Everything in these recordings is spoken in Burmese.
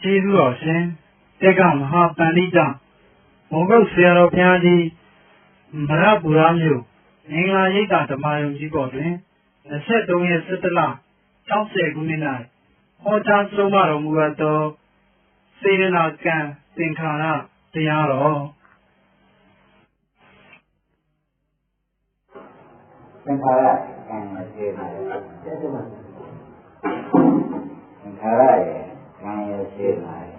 ကျေးဇူးတော်ရှင်တက္ကမဟာပန္တိတမောဂုတ်ဆရာတော်ဘုရားကြီးမရပူရမြို့မင်္ဂလာရိပ်သာဓမ္မယုံကြီးပေါ်တွင်23 ရက်17 လ60 ခုနှစ်၌ဟောကြားဆုံးမတော်မူသောစေရနာကံသင်္ခါရတရားတော်သင်္ခါရကံစေရနာသင်္ခါရရဲ့ကံရဲ့စေရနာရဲ့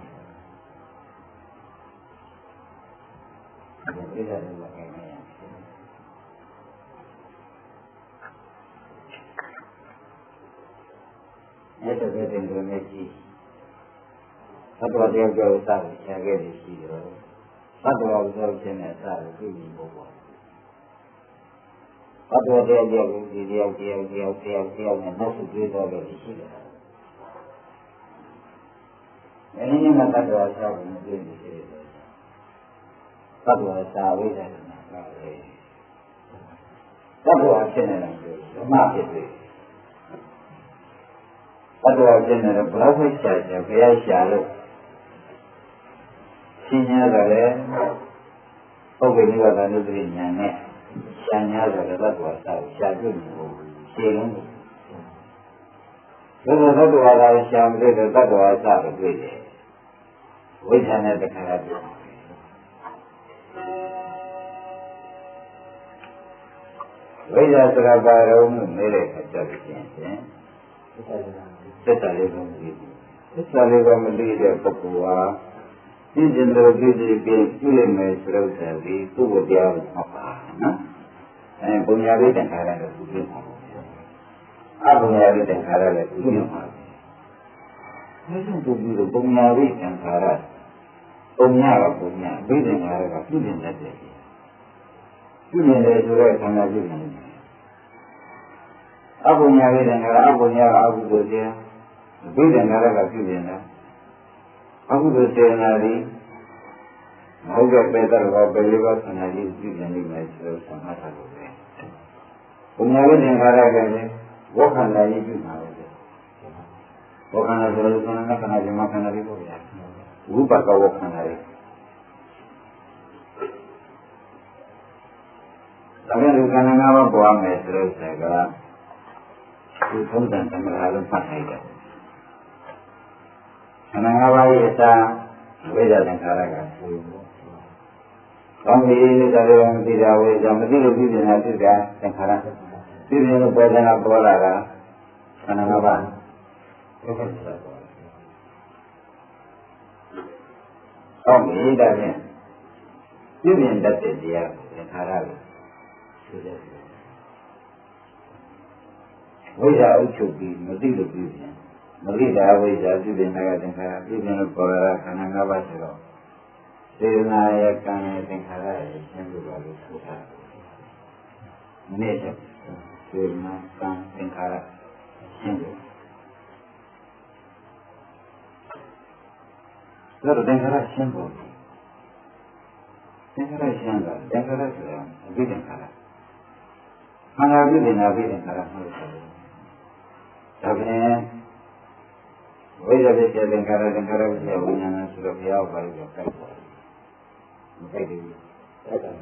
ဒီလိုလိုကံရဲ့အဲ့ဒါတဲ့တင်တယ်နဲ့ကြီးသတ္တဝါတရားကြောင့်စပြီးရှားခဲ့တယ်ရှိတော့သတ္တဝါကြောင့်ခြင်းနဲ့စပြီးပြည်ဖို့ပေါ့သတ္တဝါတရားကြောင့်ဒီတရားနဲ့နောက်ဆုံးပြေးတော့လို့ရှိတယ်။အဲဒီနေ့မှာသတ္တဝါရှားပြီးပြည်နေတယ်သတ္တဝါရှားဝိဒနာကလည်းသတ္တဝါဖြစ်နေတယ်ဓမ္မဖြစ်တယ်သတ္တဝါဖြစ်နေတယ်ဘလောက်ပဲရှားရှားဘုရားရှားလို့ရှင်းရတယ်လေပုဂ္ဂိုလ်နိဗ္ဗာန်ဥပ္ပရိညာနဲ့ရှားများတယ်သတ္တဝါရှားပြုလို့ရှင်းလုံးဘယ်လိုသတ္တဝါကရှားမလို့သတ္တဝါရှားလို့တွေ့တယ်ဝိဇ္ဇာနဲ့တခါတည်းဝိဇ္ဇာဆိုတာဘာလို့မေးတဲ့အခါကျတော့ရှင်သစ္စာလေးကိုမသိဘူးသစ္စာလေးကိုမသိတဲ့ပုဂ္ဂိုလ်ဟာပြည့်စုံတဲ့ပြည့်စုံပြည့်မယ်ဆိုတော့ဒီပုဂ္ဂိုလ်တရားကိုမှတ်ပါနော်ဘုံညာလေးတန်ခါရလည်းသူပြမှာအဘုံညာလေးတန်ခါရလည်းသူပြမှာဒါကြောင့်ဒီလိုဘုံညာလေးတန်ခါရဘုံညာကဘုံညာဘိဓင်္ဂါရကပြုမြင်တတ်တယ်ပြုမြင်တယ်ဆိုတော့ခန္ဓာပြုမြင်တယ်အဘုံညာလေးတန်ခါရအဘုံညာကအကုသိုလ်တရားဘိဓင်္ဂါရကပြုမြင်တာအကုသိုလ်စေနာလေးမဟုတ်တဲ့ပေတ္တရောပေလေးပါခန္ဓာကြီးပြုမြင်နေမယ်ဆိုတော့သံဃာတော်ပဲဘုံညာလေးတန်ခါရကလည်းဝေါခန္ဓာကြီးပြုမှာပဲဝေါခန္ဓာဆိုတော့ခန္ဓာခန္ဓာဇမခန္ဓာလေးပေါ့ဗျာဝိပါကဝေါခန္ဓာလေးဒါပေမဲ့ခန္ဓာ၅ပါးပေါ်မယ်ဆိုတော့ဆက်ကဒီသုံးတန်သမဂါလုံးဖတ်နိုင်တယ်ခန္ဓာ၅ပါးရဲ့အစာဝိဇ္ဇာသင်္ခါရကဆိုလို့ကောင်းပြီဒါလည်းမသိတာဝိဇ္ဇာမသိလို့ပြည့်နေတာဖြစ်တာသင်္ခါရပြည့်နေလို့ပေါ်နေတာပေါ်လာတာခန္ဓာ၅ပါးဟုတ်ကဲ့ကောင်းပြီဒါဖြင့်ပြည့်မြင်တတ်တဲ့တရားသင်္ခါရကိုဆိုတဲ့ဝိဇ္ဇာအုပ်ချုပ်ပြီးမသိလို့ပြည့်နေမသိတာဝိဇ္ဇာပြည့်နေတာသင်္ခါရပြည့်နေလို့ပေါ်လာခန္ဓာ၅ပါးဆိုတော့စေနာရဲ့ကံရဲ့သင်္ခါရရဲ့ရှင်းလို့ပါလို့ဆိုတာမနေ့ကစေနာကံသင်္ခါရရှင်းလို့ဒါတော့သင်္ခါရရှင်းဖို့သင်္ခါရရှင်းတာသင်္ခါရဆိုတာအဘိဓမ္မာခန္ဓာပြည့်နေတာအဘိဓမ္မာဟုတ်တယ်ဒါပြန်ဝိဇ္ဇာဖြစ်တဲ့သင်္ခါရသင်္ခါရဖြစ်တဲ့ဝိညာဏဆိုတော့ဘုရားဘာလို့ကြိုက်ပေါ်မကြိုက်ဘူးဒါပြန်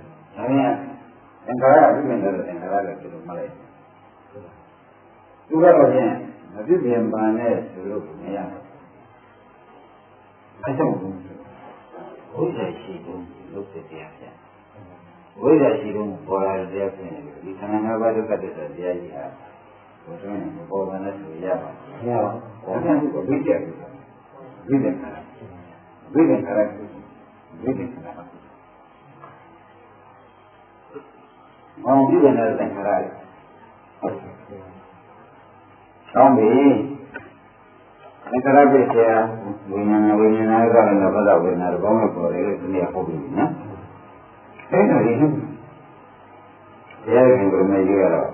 သင်္ခါရအဘိဓမ္မာသင်္ခါရလည်းဒီလိုမလိုက်သူကတော့ဖြင့်မပြည့်ပြင်ပါနဲ့ဆိုလို့မရဘူးအကြောင်းကိုဝိဇ္ဇာရှိဖို့လုပ်တဲ့တရားပြန်ဝိဇ္ဇာရှိဖို့ပေါ်လာတဲ့တရားပြန်ဒီခန္ဓာ၅ပါးဒုက္ခသစ္စာတရားကြီးဟာဘုရားနဲ့ပေါ်လာတဲ့ဆိုရပါဘူး။ရပါဘူး။ဒါကဘိဓိယဘိဓိခါရဘိဓိခါရဘိဓိခါရမောင်ပြည်နေတဲ့သင်္ခါရလေးကောင်းပြီသင်္ခါရပြည့်စရာဝိညာဏကလည်းဘာသာဝိညာဏဘောင်းလို့ပေါ်တယ်ဒီနေ့ဟုတ်ပြီနော်အဲ့ဒါလေးတရားရှင်ဘုရားကြီးကတော့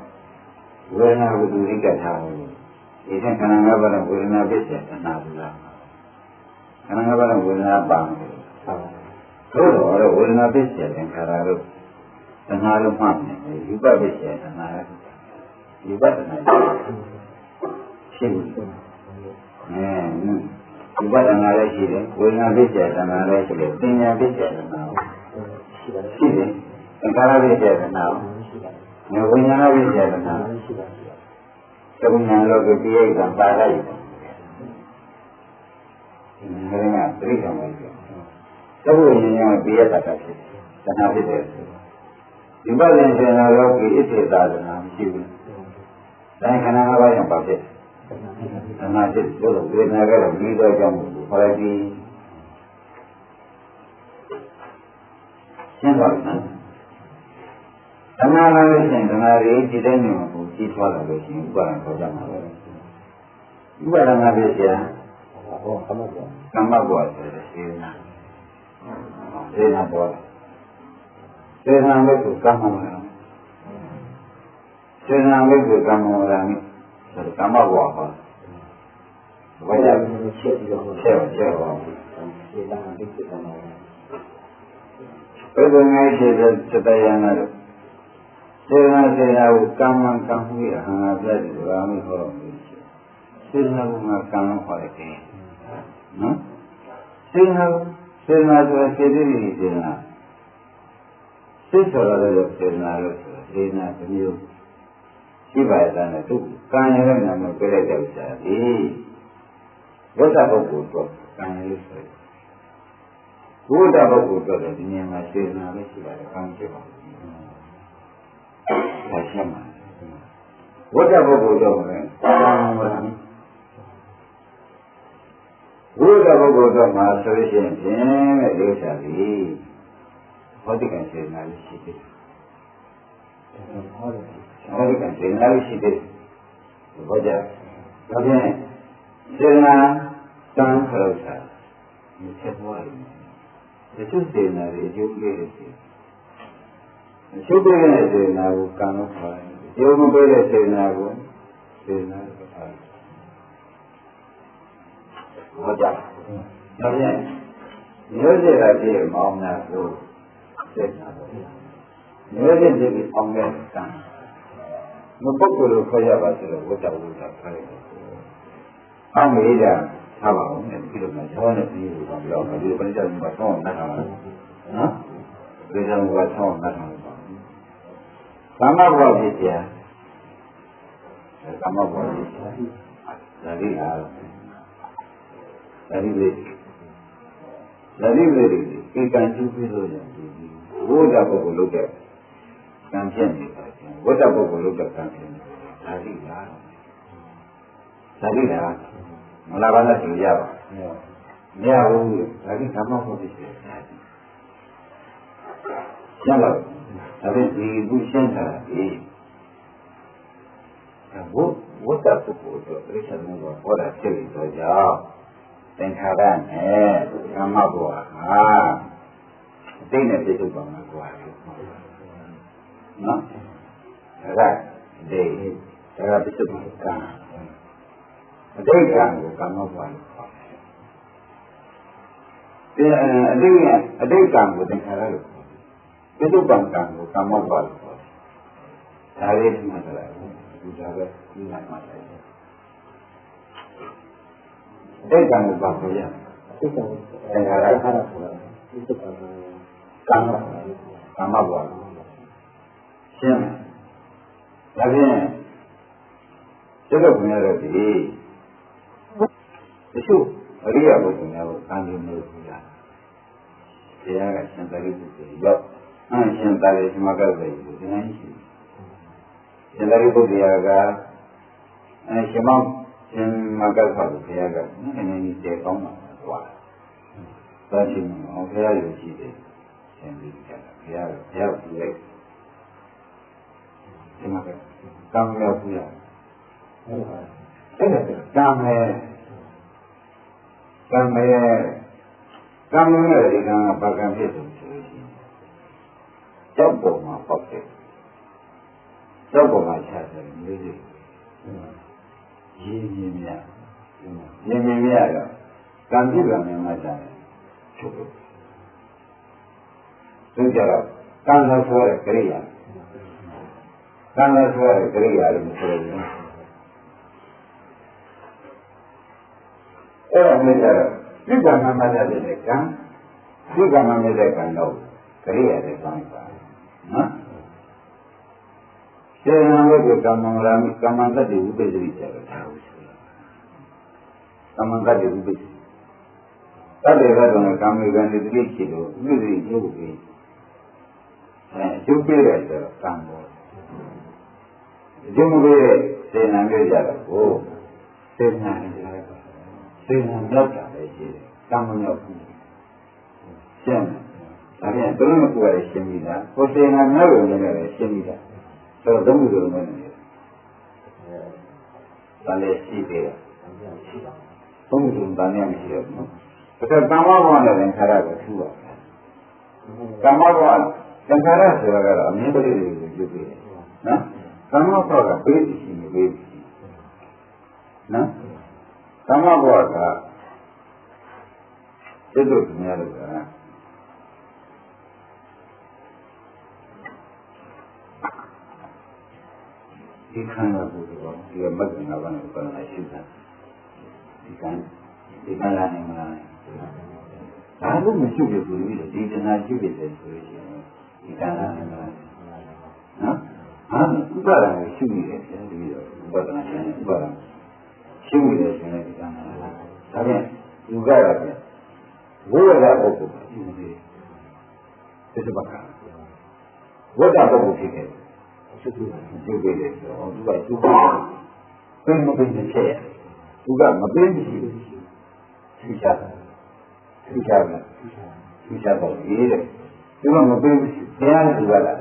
ဝေဒနာကိုသူရိကထားတယ်ဒီကခန္ဓာ၅ပါးနဲ့ဝေဒနာပြည့်စရာသနာဘူးလားခန္ဓာ၅ပါးနဲ့ဝေဒနာပါမယ်ဟုတ်တော့ဝေဒနာပြည့်စရာသင်္ခါရလို့သနာလို့မှတ်နေတယ်ယူပပြည့်စရာသနာယူပသနာရှင်းပြီ ဥပဒနာလည်းရှိတယ်ဝိညာဉ်ပစ္စယတဏှာလည်းရှိတယ်ပညာပစ္စယတဏှာရှိတယ်သင်္ခါရပစ္စယတဏှာဝိညာဏပစ္စယတဏှာသမဉာဏ်လောကပိယကပါဠိဒါကပြိက္ခမကြီးသဘောဉာဏ်ပိယတတဖြစ်တဏှာဖြစ်တယ်ဒီပလင်စေနာလောကိဣတိသာသနာမရှိဘူးဒါခန္ဓာ၅ပါးကြောင့်ပါဖြစ်တဏှာဖြစ်လို့ဝေဒနာကတော့ပြီးတော့ကြောင့်ခေါ်လိုက်ပြီးရှင်းပါလားတဏှာလည်းရှင်တဏှာရေးကြည့်တဲ့နေမှာကိုကြီးထွားလာလို့ရှိရင်ဥပါဒံခေါ်ကြမှာပဲဥပါဒံကပြည့်စရာဟောကမ္မဘဝဆိုတဲ့စေနာစေနာပေါ်စေနာမဲ့ကိုကမ္မဝရစေနာမဲ့ကိုကမ္မဝရမိဆိုတဲ့ကမ္မဘဝဟောဝိညာဉ်ချက်ပြီးတော့ချက်ပါစေနာဒိဋ္ဌိကမ္မဝရဘယ်လိုမျိုးရှိတဲ့စတယနာလို့စေနာကိုကမ္မကံမှုရဟံငါပြတ်တယ်ဘာမှမဟုတ်ဘူးစေနာကကံလို့ခေါ်တယ်နော်စေနာဆိုစေတိတိစေနာစိတ်ဆိုရတဲ့စေနာလို့ဆိုစေနာတစ်မျိုးရှိပါရဲ့နဲ့သူကံရတဲ့နာမပြလိုက်တဲ့ဥစ္စာဒီဝိသပုဂ္ဂိုလ်တော့ကံရဆိုဘုဒ္ဓပုဂ္ဂိုလ်တော့ဒီနေရာမှာစေနာပဲရှိပါတယ်ကံဖြစ်ပါဘူးဒါရှင်းပါဝိသပုဂ္ဂိုလ်တော့လည်းကံဝရံဘုရားပုဂ္ဂိုလ်တော်မှာဆိုရှင်ဖြင့်တဲ့ဒုစရသည်ဟောတိကံစေနာလေးရှိတယ်ဟောတိကံစေနာလေးရှိတယ်ဘောကြဒါဖြင့်စေနာတန်ခရုစာဒီချက်ပေါ်တယ်ဒီစေနာလေးကျုပ်လေးတယ်ချုပ်ပေးတဲ့စေနာကိုကံလို့ခေါ်တယ်ကျုပ်မပေးတဲ့စေနာကိုစေနာလို့ခေါ်တယ်ဟောကြဒါဖြင့်မျိုးစေ့တာပြည့်မောင်းတာကိုသိတာပေါ့မျိုးစေ့ပြည့်အောင်တဲ့ကံမပုဂ္ဂိုလ်လိုခေါ်ရပါဆိုတော့ဝတ္တဝိသခေါ်ရတယ်အောင်မေးကြထားပါဦးနဲ့ဒီလိုမှကျောင်းနဲ့ပြီးလို့တော့ပြောတယ်ဒီပရိသတ်ကဆောင်းနေတာနော်ဒီကြောင့်ကဆောင်းနေတာပါကာမဘဝဖြစ်ပြကာမဘဝဖြစ်ပြဒါလေးအားဒါလေးလေးဧကံကျူးပြီးလို့ရတယ်ဝိဒ္ဓပုဂ္ဂိုလ်လုပ်တဲ့ကံဖြစ်နေတာဝိဒ္ဓပုဂ္ဂိုလ်လုပ်တဲ့ကံဖြစ်နေတာဒါလေးလားမလာပါနဲ့ကြည့်ရပါမရဘူးဒါလေးဓမ္မဟုတ်ဖြစ်တယ်ရှင်းလားဒါဖြင့်ဒီခုရှင်းတာဒီဝိဒ္ဓပုဂ္ဂိုလ်တို့ပြိဿမောဟောတာဖြစ်ပြီးတော့ကြောင့်သင်္ခါရနဲ့ကာမဘဝဟာအတိတ်နဲ့ပြည့်စုံပါမှာကွာနော်ဒါကဒီဒါကပြည့်စုံကံအတိတ်ကံကိုကာမဘဝလို့ခေါ်တယ်အတိတ်ကံကိုသင်္ခါရလို့ခေါ်တယ်ပြည့်စုံကံကိုကာမဘဝလို့ခေါ်တယ်ဒါလေးမှတ်လိုက်ဒီဒါပဲဒီမှတ်လိုက်ဒိဋ္ဌံကိုပါခေါ်ရဒိဋ္ဌံကိုသင်္ခါရခေါ်တယ်ဒီစကားကာမဘဝရှင်းဒါဖြင့်ကျွတ်တော့ခင်ရတော့ဒီတချို့အရိယဘုရားကိုကံကြည့်လို့ပြရဘုရားကရှင်သာရိပုတ္တရာရောက်ရှင်သာရိသမဂ္ဂဝေဒီနေ့ရှိရှင်သာရိပုတ္တရာကရှင်မောင်ရှင်မဂ္ဂဖတ်ဘုရားကနည်းနည်းကျေကောင်းမှာသွားတယ်။ဒါချင်းအောင်ဘုရားယူရှိတယ်ရှင်ပြီးကြတာဘုရားကြည့်လိုက်ဒီမှာကံရောက်ပြရဟုတ်ပါအဲ့ဒါကံနဲ့ဒီကံကဘာကံဖြစ်လို့ဆိုရင်ကြောက်ပေါ်မှာပေါက်တယ်ကြောက်ပေါ်မှာချတယ်မျိုးစိရင်းမြတော့ကံပြုတာများမှကြတယ်ချုပ်လို့သူကြတော့ကံလို့ဆိုတဲ့ကိရိယာလို့ဆိုတဲ့ကိရိယာလို့ဆိုတယ် အဲ့ဒါမျိုးကြတော့ပြုကံမှမတတ်တဲ့ကံပြုကံမှမတဲ့ကံတော့ခရိယာတဲ့ကောင်းပါနော်စေနာဝိကကမ္မရာမိကမ္မတတ္တိဥပ္ပဇိကျတော့ထားဘူးဆိုကမ္မတတ္တိဥပ္ပဇိတတ္တေကတော့ကာမေကံတိတိချီလို့ဥပ္ပဇိရုပ်ပြီးရုပ်ပြည့်တဲ့ဆိုတော့ကံပေါ်ရုပ်မပြည့်တဲ့စေနာမျိုးကြတော့ဟိုစေနာနဲ့စေနာတော့တာပဲရှိတယ်ကံမရောက်ဘူးရှင်းဒါပြန်ဘယ်လိုမှကိုယ်ရရှင်းပြီးသားကိုစေနာမျိုးလိုနေတယ်ရှင်းပြီးသားဆိုတော့ဘုရားလုံးနေတယ်ဒါလည်းရှိသေးတယ်ဘုရားလုံးမရှိတော့ဘူးဒါကကာမဘဝနဲ့သင်္ခါရကိုထူပါကာမဘဝသင်္ခါရဆိုတာကတော့အမြင်ပရိသေကိုပြုပြီးတယ်နော်ကာမဘဝကပေးရှိနေပေးနော်ကာမဘဝကစိတ်တို့များလို့ကဒီခန္ဓာကိုယ်ကဒီမဂ္ဂင်ကဘာနဲ့ပတ်သက်ရှိတာဒီကံလာနေမလားဒါလို့မရှိဘူးဆိုပြီးဒီတဏှာရှိတယ်ဆိုရင်ဒီကံလာနေမလားနော်ဟာဥပါဒံရှိနေတယ်ဒီလိုဥပါဒံရှိနေဥပါဒံရှိနေတယ်ဆိုရင်ဒီကံလာဒါပြန်ယူကြရတယ်ဝိဝဒပုဂ္ဂိုလ်ရှိနေတယ်သစ္စာပက္ခဝိဝဒပုဂ္ဂိုလ်ဖြစ်တယ်ကျုပ်ပြည်တယ်ဆိုတော့သူကကျုပ်ပြည်ဘယ်မပင်ဖြစ်ရသူကမပင်မရှိဘူးသိချတယ်သိချတယ်သိချတော့ရေးတယ်သူကမပင်မရှိဘုရားနဲ့သူကလား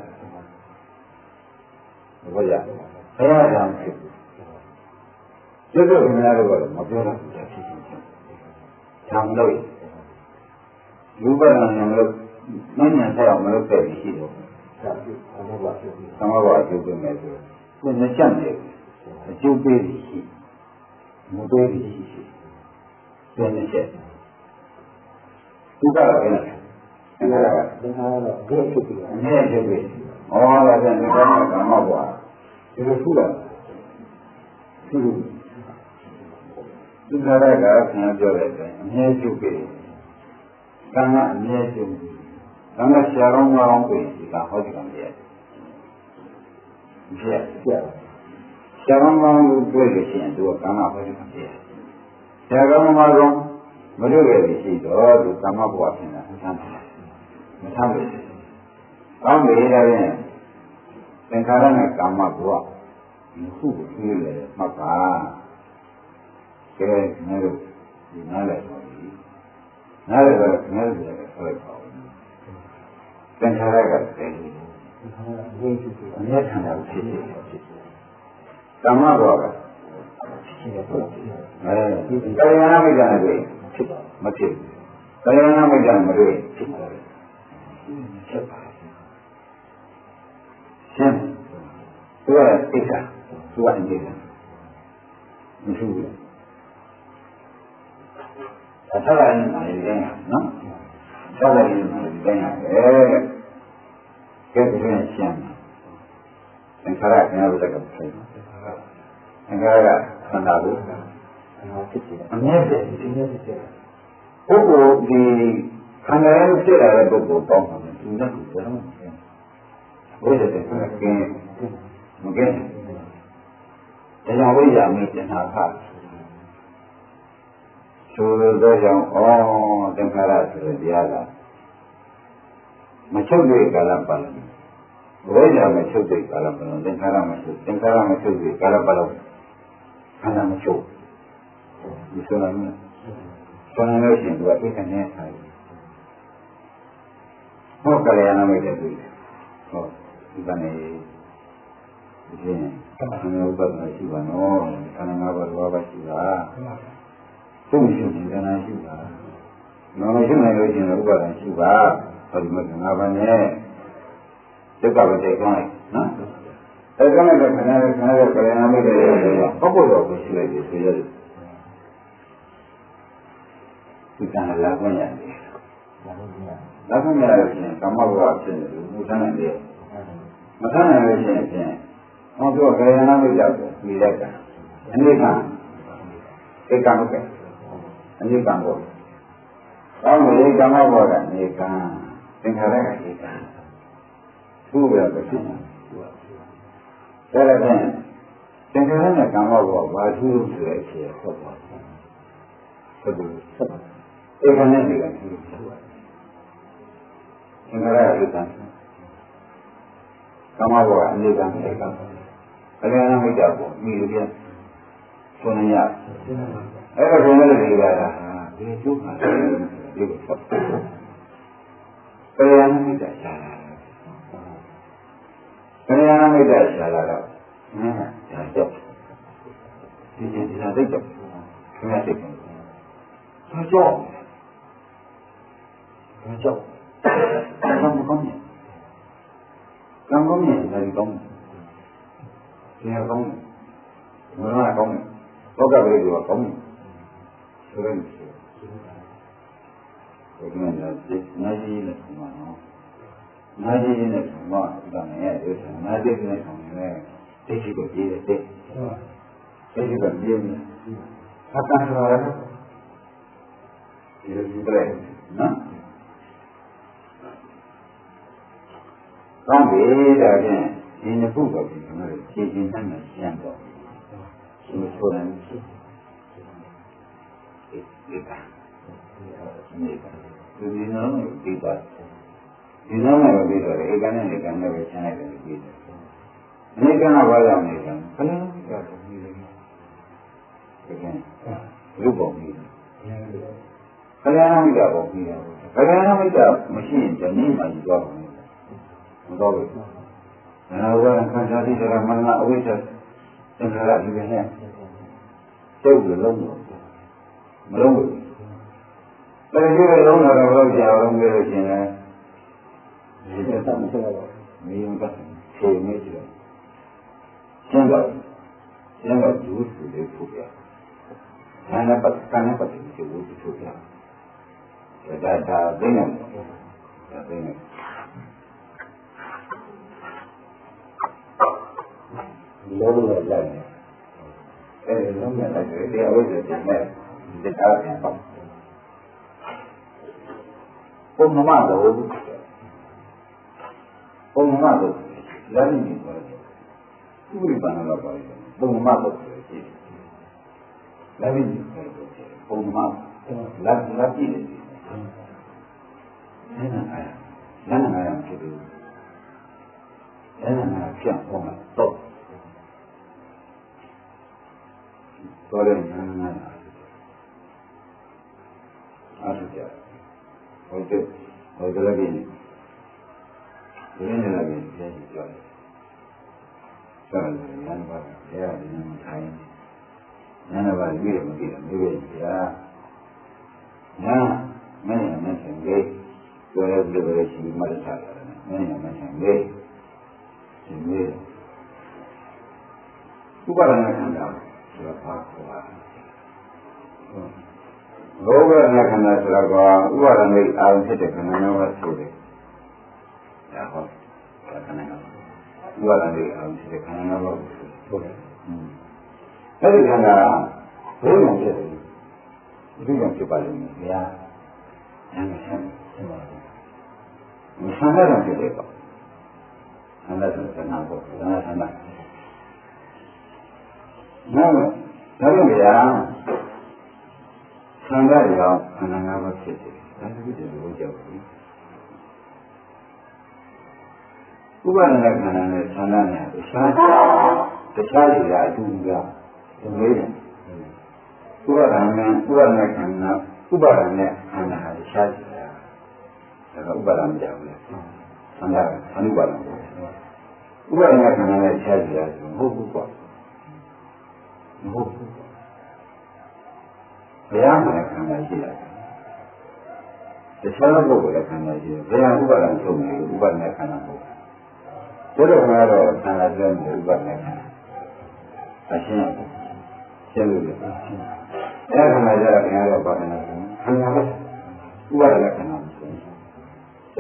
ဘုရားဘုရားကြောင့်ဖြစ်ကျုပ်တို့ခင်ဗျားတို့ကတော့မပြောတော့ဘူးဖြစ်ဖြစ်။ထောင်လို့လူပနာနဲ့မလို့မဉ္ဇဉ်ဆက်အောင်မလုပ်တဲ့ရှိတော့သမဘဝအကျိုးပေးမယ်ဆိုကိုယ်နဲ့ချက်နေအကျိုးပေးရှိမပေးရှိဘယ်နဲ့ချက်သူကလည်းအဲ့ဒါကတော့ဘယ်ဖြစ်ပြီးအနည်းဖြစ်ပြီးဩဒါပြန်ဒီကမှာကမ္မဘဝဒီလိုထူတာသူဒီကရကခင်ဗျားပြောတဲ့အတိုင်းအနည်းကျုပ်ပေးကံကအနည်းကျုပ်ကံကဆရာတော်များအောင်ပေးဒီကဟောဒီကံပြည့်ဆရာတော်များကိုတွေ့လို့ရှိရင်သူကကံကဟောဒီကံပြည့်ဆရာတော်များကမတွေ့ရလို့ရှိတော့သူကမ္မဘဝဖြစ်နေတာမဆန်းဘူးကောင်းပြီဒါဖြင့်သင်္ခါရနဲ့ကာမဘဝဒီခုကိုသိရတဲ့မှတ်ပါကဲငါတို့ဒီနားလည်ပါပြီနားလည်တော့ငါတို့လည်းဆွဲပါဦးသင်္ခါရကတည်းကအမြဲတမ်းဖြစ်နေတယ်ကာမဘဝကတရားနာမိတ်တယ်တွေ့မဖြစ်တရားနာမိတ်တယ်မတွေ့ဖြစ်ပါတယ်ရှင်းသူကသိတာသူကအင်းကြီးတယ်မရှိဘူးအထက်လာရင်လည်းနော်ဆက်လာရင်လည်းကဲကဲဒီလိုရှင်းသင်္ခါရခင်ဗျားတို့ကဖြစ်သင်္ခါရကသံသာကိုအမြဲတည်းဒီနေ့ဖြစ်ပုဂ္ဂိုလ်ဒီခန္ဓာရဲ့ဖြစ်လာတဲ့ပုဂ္ဂိုလ်ပေါင်းတယ်သူနဲ့ဘယ်လိုဝိဇ္ဇာတဲ့ကင်းမကင်းတရားဝိဇ္ဇာမိတဏှာခဆိုလိုသောကြောင့်သင်္ခါရဆိုတဲ့တရားကမချုပ်တဲ့ကာလပတ်လုံးဝိဇ္ဇာမချုပ်တဲ့ကာလပတ်လုံးသင်္ခါရမချုပ်တဲ့ကာလပတ်လုံးခန္ဓာမချုပ်ဒီဆိုလာမယ်ဆိုလာလို့ရှိရင်သူကသိတဲ့နဲ့ဆိုင်ဟောကလျာဏမိတ်တဲ့သူဟောဒီကနေ့ဒီရင်ခန္ဓာဥပဒနာရှိပါနော်ခန္ဓာ၅ပါးလောဘရှိတာသူ့မရှိဘူးခန္ဓာရှိတာနော်မရှိနိုင်လို့ရှိရင်ဥပဒနာရှိပါဟောဒီမှာ၅ပါးနဲ့ဒုက္ခပဲတိတ်ကောင်းလိုက်နော်အဲဒါနဲ့ခန္ဓာရဲ့ကလျာဏမိတ်တဲ့ပုဂ္ဂိုလ်တော်ကိုရှိလိုက်ပြီဆိုရတယ်ဒီကံလာခွင့်ရတယ်လာခွင့်ရလို့ရှိရင်ကာမဘဝဖြစ်နေလို့မဆန်းနိုင်တယ်မဆန်းနိုင်လို့ရှိရင်ဖြင့်ဟောပြောကေယနာမိတ်ရောက်ပြီးလိုက်ကအနေကဧကမက အနေကံဘောကောင်းပြီကမ္မဘောကနေကံသင်္ခါရကနေကံသူ့ရဲ့ဖြစ်နေဒါလည်းဖြင့်သင်္ခါရနဲ့ကမ္မဘောဘာသူ့ဆိုတဲ့အခြေဟုတ်ပါဘူးဟုတ်ဘူးဧကနဲ့ဒီကသူ့သင်္ခါရဧကံကမ္မဘောအနေကံဧကံအရဟံမိတ်တာပေါ့မိလို့ပြန်ဆိုနေရအဲ့ဒါဆိုရင်လည်းဒီကရာဒီကျုပ်ကဒီကိုဆက်အရဟံမိတ်တာရှာလာအရဟံမိတ်တာရှာလာတော့ဒါကြောက်ဒီသာသိတော့ခင်ဗျာသိတယ်ကြောက်ကောင်းတယ်ကောင်းတယ်ဒါဒီကောင်းတယ်ဉာဏ်ကောင်းတယ်မရကောင်းတယ်ဘောကပရိဒီကကောင်းတယ်ဆိုရင်ဒီကနေ့နာကြီးနဲ့ဆိုမှာနော်နာကြီးနဲ့ဆိုမှာဒါနဲ့အဲ့ဒါနာကြီးနဲ့ဆိုရင်တိတ်ကိုကြည့်တယ်တိတ်ကိုကြည့်နေဟာတာရောဒီလိုကြည့်တယ်နော်ကောင်းပြီဒါဖြင့်ဒီနှစ်ခုတော့ဒီမှာခြေချင်းနဲ့ရှင်းတော့ဒီဆိုရင်ဒီကဒီနော်ဒီပါဒီနော်နဲ့ပြီးတော့ဧကနဲ့ဧကနဲ့ပဲရှင်းလိုက်တယ်ပြီးတယ်ဧကကဘာကြောင့်လဲဆိုဘယ်လိုကြောင့်ဒီလိုဒီကရုပ်ပုံကြီးခရယမိတ်တာပုံကြီးခရယမိတ်တာမရှိရင်ဒီနေ့မှယူတော့မတော်ဘူး။နာဝရခံစားတဲ့ကမနအဝိဇ္ဇသင်္ခါရဒီပဲနဲ့ကျုပ်လုံးလုံးမလုံးဘူး။တကယ်ကြီးလုံးတာတော့ကြာအောင်ပြောလို့ရှိရင်ဒီသက်သာမဆက်တော့မင်းကဆေးနေကြတယ်။ကျန်တော့ဂျူးစုလေးဖူးပြ။နာနာပတ်ကနေပတ်ပြီးဂျူးစုဖူးပြ။ဒါသိနေတယ်။ဒါသိနေတယ်လုံးဝလိုက်တယ်အဲဒီလုံးဝလိုက်တယ်တရားဝိဇ္ဇာပြန်မဲ့ဒီတရားပြန်ပေါ့ဘုံမမတော့ဘုံမမတော့လည်းနေတယ်ဥပ္ပန္နတော့ပါဘုံမမတော့ရှိတယ်လည်းနေတယ်ဘုံမလက်ကြည့်တယ်နာဖြစ်တယ်နာပြန်ပေါ်မှာတော့တော်တယ်နာအားထုတ်ကြဟုတ်တယ်လည်းဒီနေ့လည်းပြန်ကြည့်ဆက်တယ်နာပါတရားဒီနေ့ထိုင်နာပါကြည့်ရမကြည့်ရမျိုးပဲကြာနာမင်းနဲ့မင်းချင်းလေးပြောရလို့ရှိမှတ်ထားတယ်မင်းနဲ့မင်းချင်းလေးဒီနေ့ဥပါဒနာခန္ဓာဆိုတာဘာခေါ်လဲလောဘနာခန္ဓာဆိုတာကဥပါဒနာအာရုံဖြစ်တဲ့ခန္ဓာမျိုးပဲဆိုတယ်ဒါဟောခန္ဓာမျိုးဥပါဒနာအာရုံဖြစ်တဲ့ခန္ဓာမျိုးပဲဆိုတယ်အဲဒီခန္ဓာဘယ်လိုဖြစ်လဲဒီလိုဖြစ်ပါလိမ့်မယ်ဗျာဆန္ဒတော့ဖြစ်တယ်ပေါ့ဆန္ဒဆိုဆန္ဒပေါ့ဆန္ဒနောက်ဒါလို့ဗျာဆန္ဒရောခန္ဓာ၅ပါးဖြစ်တယ်ဒါတခုတည်းလို့ကြောက်ဘူးဥပါဒနာခန္ဓာနဲ့ဆန္ဒနဲ့တခြားတွေကအတူတူကဒီလိုဥပါဒနာခန္ဓာဥပါဒနာခန္ဓာဟာတခြားတယ်ဒါကဥပါဒနာကြောင့်လေဆန္ဒအနုပါဒနာဥပါဒနာခန္ဓာနဲ့တခြားတယ်ဆိုမဟုတ်ဘူးကွာမဟုတ်ဘူးဘယ်မှာခန္ဓာရှိတယ်တခြားပုဂ္ဂိုလ်ခန္ဓာရှိတယ်ဘယ်ဥပါဒနာချုပ်နေဥပါဒနာခန္ဓာမဟုတ်ဘူးတို့တော့ကတော့ခန္ဓာကျတဲ့ဥပါဒနာခန္ဓာအရှင်းရှင်းလို့ရတယ်အဲ့ခန္ဓာကြတော့ခင်ဗျားတို့ပါဒနာခန္ဓာပဲဥပါဒနာခန္ဓာတို့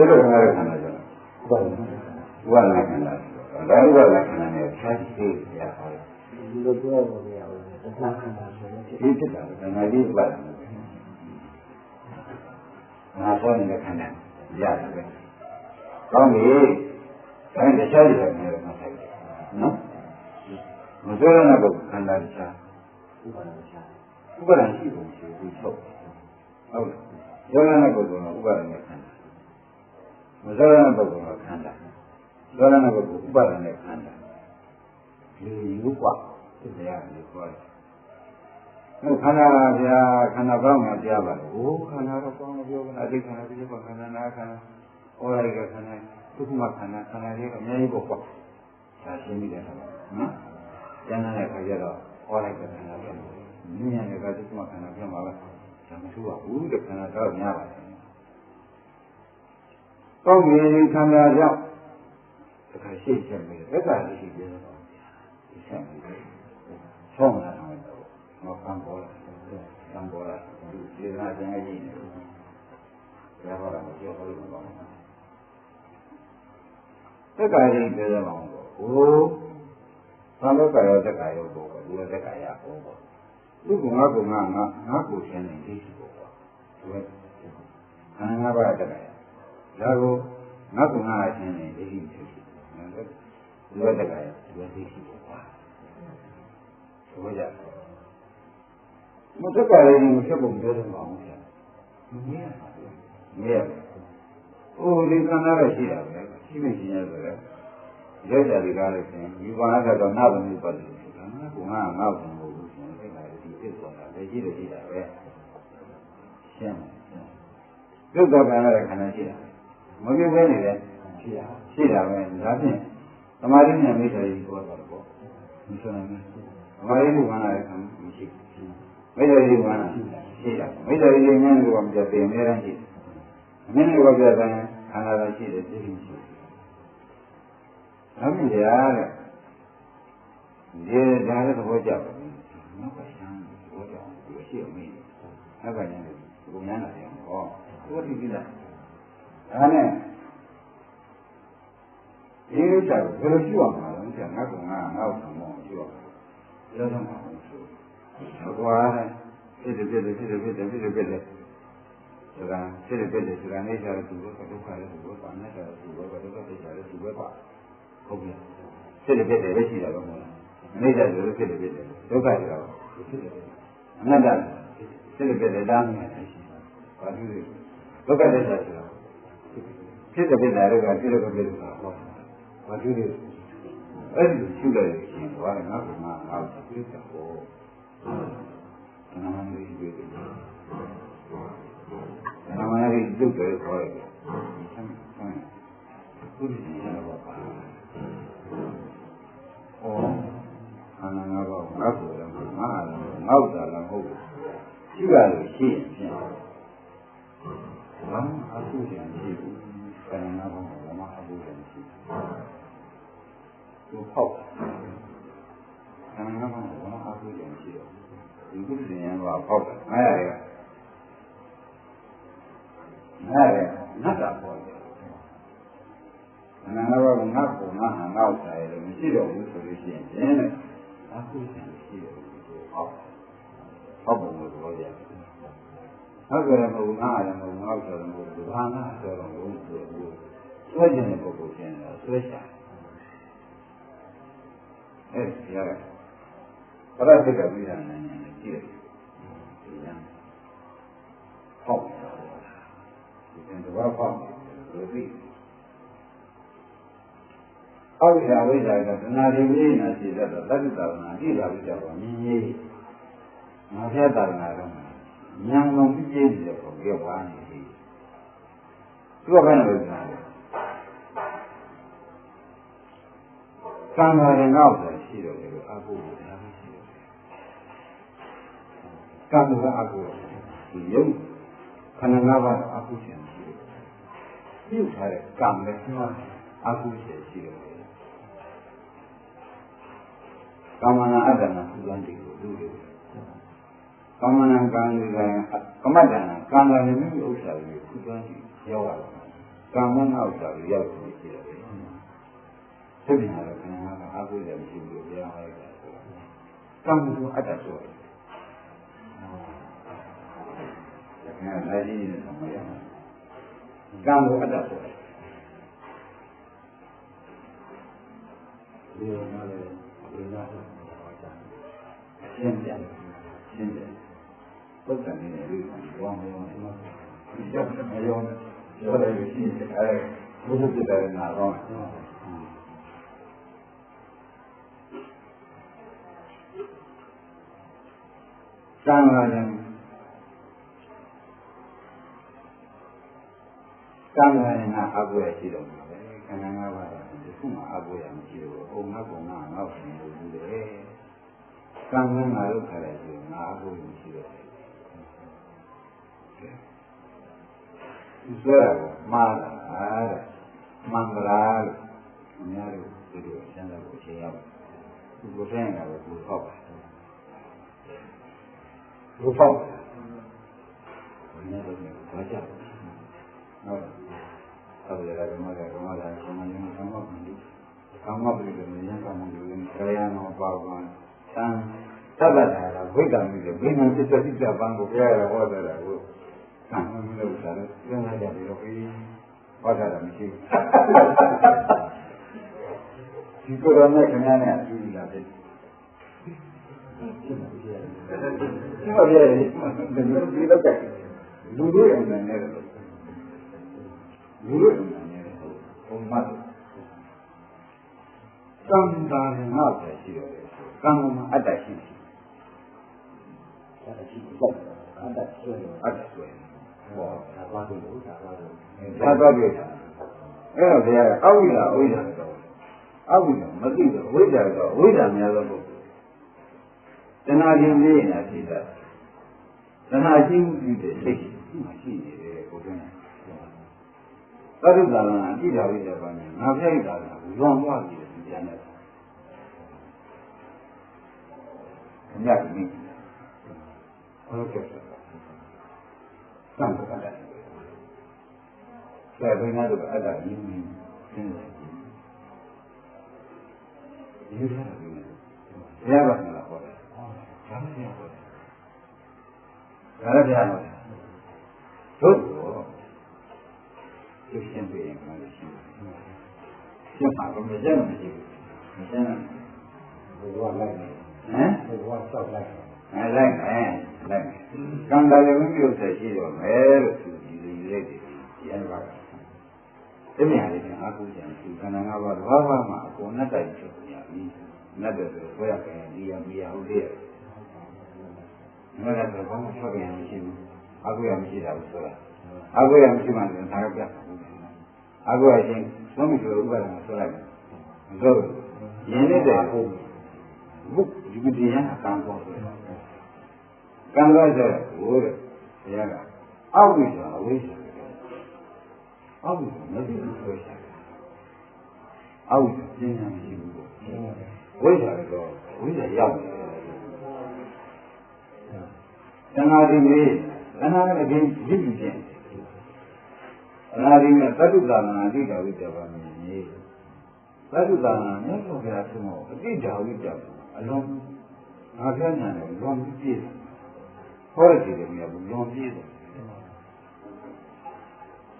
တော့ခင်ဗျားတို့ခန္ဓာကြတော့ဥပါဒနာခန္ဓာဒါဥပါဒနာခန္ဓာနဲ့ဖြတ်သိရပါတယ်ဒီလိုပြောလို့မရဘူးသစ္စာခန္ဓာဆိုရင်ဒီဖြစ်တာကငါဒီဥပါဒနာ ငါဆိုနေတဲ့ခန္ဓာရတယ်ပဲကောင်းပြီဒါနဲ့တခြားတွေလည်းမဆိုင်ဘူးနော်မဆိုရတဲ့ပုဂ္ဂိုလ်ခန္ဓာတခြားဥပါဒရှိပုံရှိဘူးချုပ်ဟုတ်လားဆိုရတဲ့ပုဂ္ဂိုလ်ကဥပါဒနဲ့ခန္ဓာမဆိုရတဲ့ပုဂ္ဂိုလ်ကခန္ဓာဆိုရတဲ့ပုဂ္ဂိုလ်ဥပါဒနဲ့ခန္ဓာဒီဥပသိတရားကိုခေါ်တယ်ခန္ဓာဗျာခန္ဓာပေါင်းမှာကြားပါလို့ဟိုခန္ဓာတော့ပေါင်းလို့ပြောတာအတိတ်ခန္ဓာဒီလိုခန္ဓာနာခန္ဓာဟောလိုက်တဲ့ခန္ဓာဒုက္ခမခန္ဓာခန္ဓာတွေကအများကြီးပေါ့ဒါရှင်းပြီးတယ်နော်ကျန်တဲ့ခါကျတော့ဟောလိုက်တဲ့ခန္ဓာပြန်မြင်ရတဲ့ကဒုက္ခမခန္ဓာပြန်ပါပဲဒါမထူးပါဘူးတဲ့ခန္ဓာတော့များပါတယ်ကောင်းပြီခန္ဓာကြောင့်တခါရှင်းချက်ပြီးသက်သာရှိပြီးတော့ဒီဆက်ပြီးဆုံးလာတော့မကံပေါ်လာကံပေါ်လာဒီစေနာကျန်ကြီးနေဘယ်ဟောတာမပြောလို့မကောင်းဘူးသက္ကာရိပြောရအောင်ပေါ့ဟိုသံဃာရောသက္ကာရောပေါ့ဒီသက္ကာရပေါ့လူကငါကငါကိုရှင်းနေသိရှိပေါ့ဒီခန္ဓာ၅ပါးသက္ကာရဒါကိုငါကငါရှင်းနေသိရှိဒီသက္ကာရဒီသိရှိပေါ့ဘုရားမသက္ကာရိကိုချက်ပုံပြောတယ်မအောင်ဗျာမရဟိုဒီခန္ဓာပဲရှိတာပဲရှိနေခြင်းရဆိုတော့ယောက်ျားတွေကလည်းရှင်ဒီဘာသာကတော့နာသမီးပတ်တယ်ဆိုတာကငါ့ကိုမဟုတ်ဘူးရှင်သက္ကာရိဒီဖြစ်သွားတာလည်းရှိတယ်ရှိတာပဲရှင်းဒုက္ခကံရတဲ့ခန္ဓာရှိတာမပြုတ်ပဲနေတယ်ရှိတာပဲဒါဖြင့်သမာဓိနဲ့မိစ္ဆာကြီးပြောတာပေါ့မဆိုနိုင်ဘူးသမာဓိကခန္ဓာရဲ့ခန္ဓာမရှိမိစ္ဆာကြီးကခန္ဓာရှိတာမိစ္ဆာကြီးဉာဏ်ကိုပြတယ်အများအားရှိတယ်အမြင်ကိုပြတယ်ခန္ဓာလည်းရှိတယ်သိရှိရှိဒါမှမဟုတ်ရားတဲ့ဒီဒါလည်းသဘောကျပါဘူးနောက်ကရှမ်းသဘောကျဒီရှိအမေနောက်ကညာဘုံညာလာတယ်ဟောသဘောတည်ပြီလားဒါနဲ့ဒီလိုကြောင့်ဘယ်လိုရှိအောင်လဲဆရာငါကငါ့ကိုမောင်းရှိအောင်ပြောတော့မှာဆိုတော့ကွာဖြစ်တယ်ဆိုတာဖြစ်တယ်ဆိုတာနေကြတယ်သူကဒုက္ခလည်းသူကပါနေတယ်သူကဒုက္ခသိကြတယ်သူပဲပါဟုတ်ပြီဖြစ်တယ်ပဲရှိတာတော့မဟုတ်လားနေကြတယ်ဖြစ်တယ်ဒုက္ခတွေတော့ဖြစ်တယ်အနတ္တဖြစ်တယ်တားနေတယ်ရှိတာဘာလို့လဲဒုက္ခသိကြတယ်ဆိုတာဖြစ်တယ်တွေကဖြစ်တယ်ဆိုတာဟောဘာလို့လဲအဲ့ဒီရှုလိုက်ရင်ဘာလဲငါ့ကိုငါ့ကိုသိတာပေါ့နာမည်ကြီးတယ်နာမည်ကြီးတုတ်တယ်ခေါ်ရတယ်ဘုရားရောပါခန္ဓာ၅ပါးငါ့ကိုလည်းငါလည်းငေါ့တာလည်းဟုတ်ဘူးရှိရလို့ရှိရင်ဖြင့်ဘာမှအကူရင်ရှိဘူးခန္ဓာ၅ပါးဘာမှအကူရင်ရှိဘူးဟုတ်ခန္ဓာ၅ပါးဘာမှအကူရင်ရှိတော့ဒီကုသဉာဏ်ကပေါ့တယ်ငါရတယ်နတ်တာပေါ့တယ်ခန္ဓာ၅ပါးကငါ့ကိုငါဟာငါ့ဥစ္စာရဲ့မရှိတော့ဘူးဆိုလို့ရှိရင်ကျင်းတယ်အခုရှိတယ်ဟုတ်ပုံလို့ပြောရတယ်ဟုတ်ကြတယ်မဟုတ်ငါရတယ်မဟုတ်ငါ့ဥစ္စာလည်းမဟုတ်ဘူးဘာငါဆိုတော့ဘုရားဆွဲခြင်းတဲ့ပုဂ္ဂိုလ်ချင်းတော့ဆွဲချအဲ့ဒီရတယ်ပရသိကဝိရဏဉာဏ်နဲ့ကြည့်တယ်ဟုတ်ဒီတော့ပေါ့လို့ပြီးအောက်ရာဝိဇ္ဇာကသနာတိဝိညာရှိတတ်တော့သတ္တသာနာအတိရာဝိဇ္ဇာကမြင်ကြီးငါဖျက်တာနာတော့ဉာဏ်လုံးပြည့်ပြည့်တယ်ပေါ့ပြောပါနေပြီသူကဘယ်လိုလဲသံဃာရင်ငေါ့ဆိုရှိတော့တယ်အကုသိုလ်တရားရှိတယ်ကံကအကုသိုလ်ဒီယုံခန္ဓာ၅ပါးအကုသိုလ်ရှိတယ်ပြုထားတဲ့ကံလည်းအကုသိုလ်ရှိတယ်ကာမနာအတ္တနာသုတ္တိကိုလူတွေကာမနာကံတွေကကမတ္တနာကံကလည်းမိမိဥစ္စာတွေသုတ္တိရောက်လာတယ်ကာမနာဥစ္စာတွေရောက်နေရှိတယ်သိပြီလားခန္ဓာကအကုသိုလ်မရှိဘူးပြောရတာကံကအတ္တဆိုတယ်ဒါကလည်းလည်းကြီးနေတယ်မရဘူး ကံကိုအတ္တဆိုတယ်ဒီမှာလည်းဒီနားရှင်းတယ်ပုဒ်တယ်နေတယ်ဘောင်းဘောင်းဒီကြောင့်မယုံပြောတယ်ရှိတယ်ဘုရားပြတယ်နာတော့ကံရတယ်ကံရတယ်ငါအကူရရှိတော့မှာပဲခန္ဓာ၅ပါးကဒီခုမှအကူရမရှိတော့ဘူးငါကောင်ငါငါ့ကိုလို့ဘူးလေကံကငါတို့ခါတယ်ဆိုငါအကူရမရှိတော့ဘူးဆိုရမှားတာတဲ့မင်္ဂလာလို့အများတို့ဒီလိုအကျဉ်းကိုရှင်းရပါဘူးဘုရားကလည်းကိုဟောက်ဘုဖောက်ဘယ်နဲ့လဲဘာကြောင့်ဟုတ်ဟုတ်တယ်ဓမ္မကဓမ္မလာဆံမင်းကမ္မပြီကမ္မပြီလည်းဉာဏ်ကမ္မပြီခရယံမောပါဝံသံသဗ္ဗတာဝိတ္တမိလေဘိညာစိတ္တိတပံကိုပြရဟောတယ်ကိုသံလို့ဆိုတာပြန်လာကြပြီးတော့ပြီးဟောတာမရှိဘူးဒီကိုယ်တော်နဲ့ခင်ဗျားနဲ့အတူတူလာတယ်ဒီမှာပြရတယ်ဒီလိုကလူတွေအနေနဲ့လူတွေအနေနဲ့ဘုံမှာသံသာငါပဲရှိတယ်ကံမှာအတ္တရှိတယ်အတ္တရှိတယ်အတ္တဆွဲအတ္တဆွဲဟောသာပါလို့သာပါလို့သာပါလို့အဲ့တော့ဘုရားအဝိဇ္ဇာအဝိဇ္ဇာတော့အဝိဇ္ဇာမသိတော့ဝိဇ္ဇာတော့ဝိဇ္ဇာများတော့တဏှာခြင်းလေးနေတာရှိတာတဏှာခြင်းပြုတဲ့စိတ်ရှိနေတယ်ဘုရားသတ္တသာလအတိတော်ရတဲ့ဘာနဲ့ငါပြိုက်တာကလွန်သွားပြီပြန်တယ်အမြတ်ကြီးဟုတ်ကဲ့သံဃာတယ်ဒါဘယ်နာတော့အတ္တကြီးနေတယ်ဒီလိုရပါ့မလားဟောတယ်ဒါလည်းပြောတယ်ဒါလည်းပြောတယ်တို့ကိုရှင်းပြရင်မှလည်းရှင်းတယ်ရှင်းပါတော့မကျန်မရှိဘူးမကျန်ဘုရားလိုက်နေဟမ်ဘုရားစောက်လိုက်လိုက်လိုက်ကံတာလည်းမပြုတ်ဆက်ရှိတော့မယ်လို့သူဒီလိုလေးတွေရန်ပါတမန်လေးကအကူကြံသူခန္ဓာ၅ပါးဘာမှအကုန်နဲ့တိုက်ချုပ်ရပြီနဲ့တော့ဘယ်ရကဲဒီရမရဟုတ်တယ်ငါလည်းဘာမှဆောက်ပြန်မရှိဘူးအကူရမရှိတာဘူးဆိုတာအကူရမရှိမှလည်းသာရပြအကူရချင်းသုံးပြီးတော့ဥပဒေဆိုလိုက်တယ်ဆိုရင်းနေတဲ့ဟုတ်ဘုဒီဒီရန်အကံပေါ်တယ်ကံတော့ဆိုဟိုတဲ့ဘုရားကအောက်ပြီးတော့အဝိဇ္ဇာအောက်ပြီးမသိဘူးဆိုရှာအောက်ပြင်းနေရှိဘူးဝိဇ္ဇာတော့ဝိဇ္ဇာရောက်တယ်သနာတိမေသနာနဲ့ဒီကြည့်ကြည့်ချင်းသနာတိနဲ့သတ္တုသာနာအတိတော်ဝိတ္တပါမင်းကြီးသတ္တုသာနာနဲ့ဘုရားဆုံးအတိတော်ဝိတ္တအလုံးငါပြောညာတယ်လွန်ပြည့်ဟောရစီတယ်မြေဘူးလွန်ပြည့်တယ်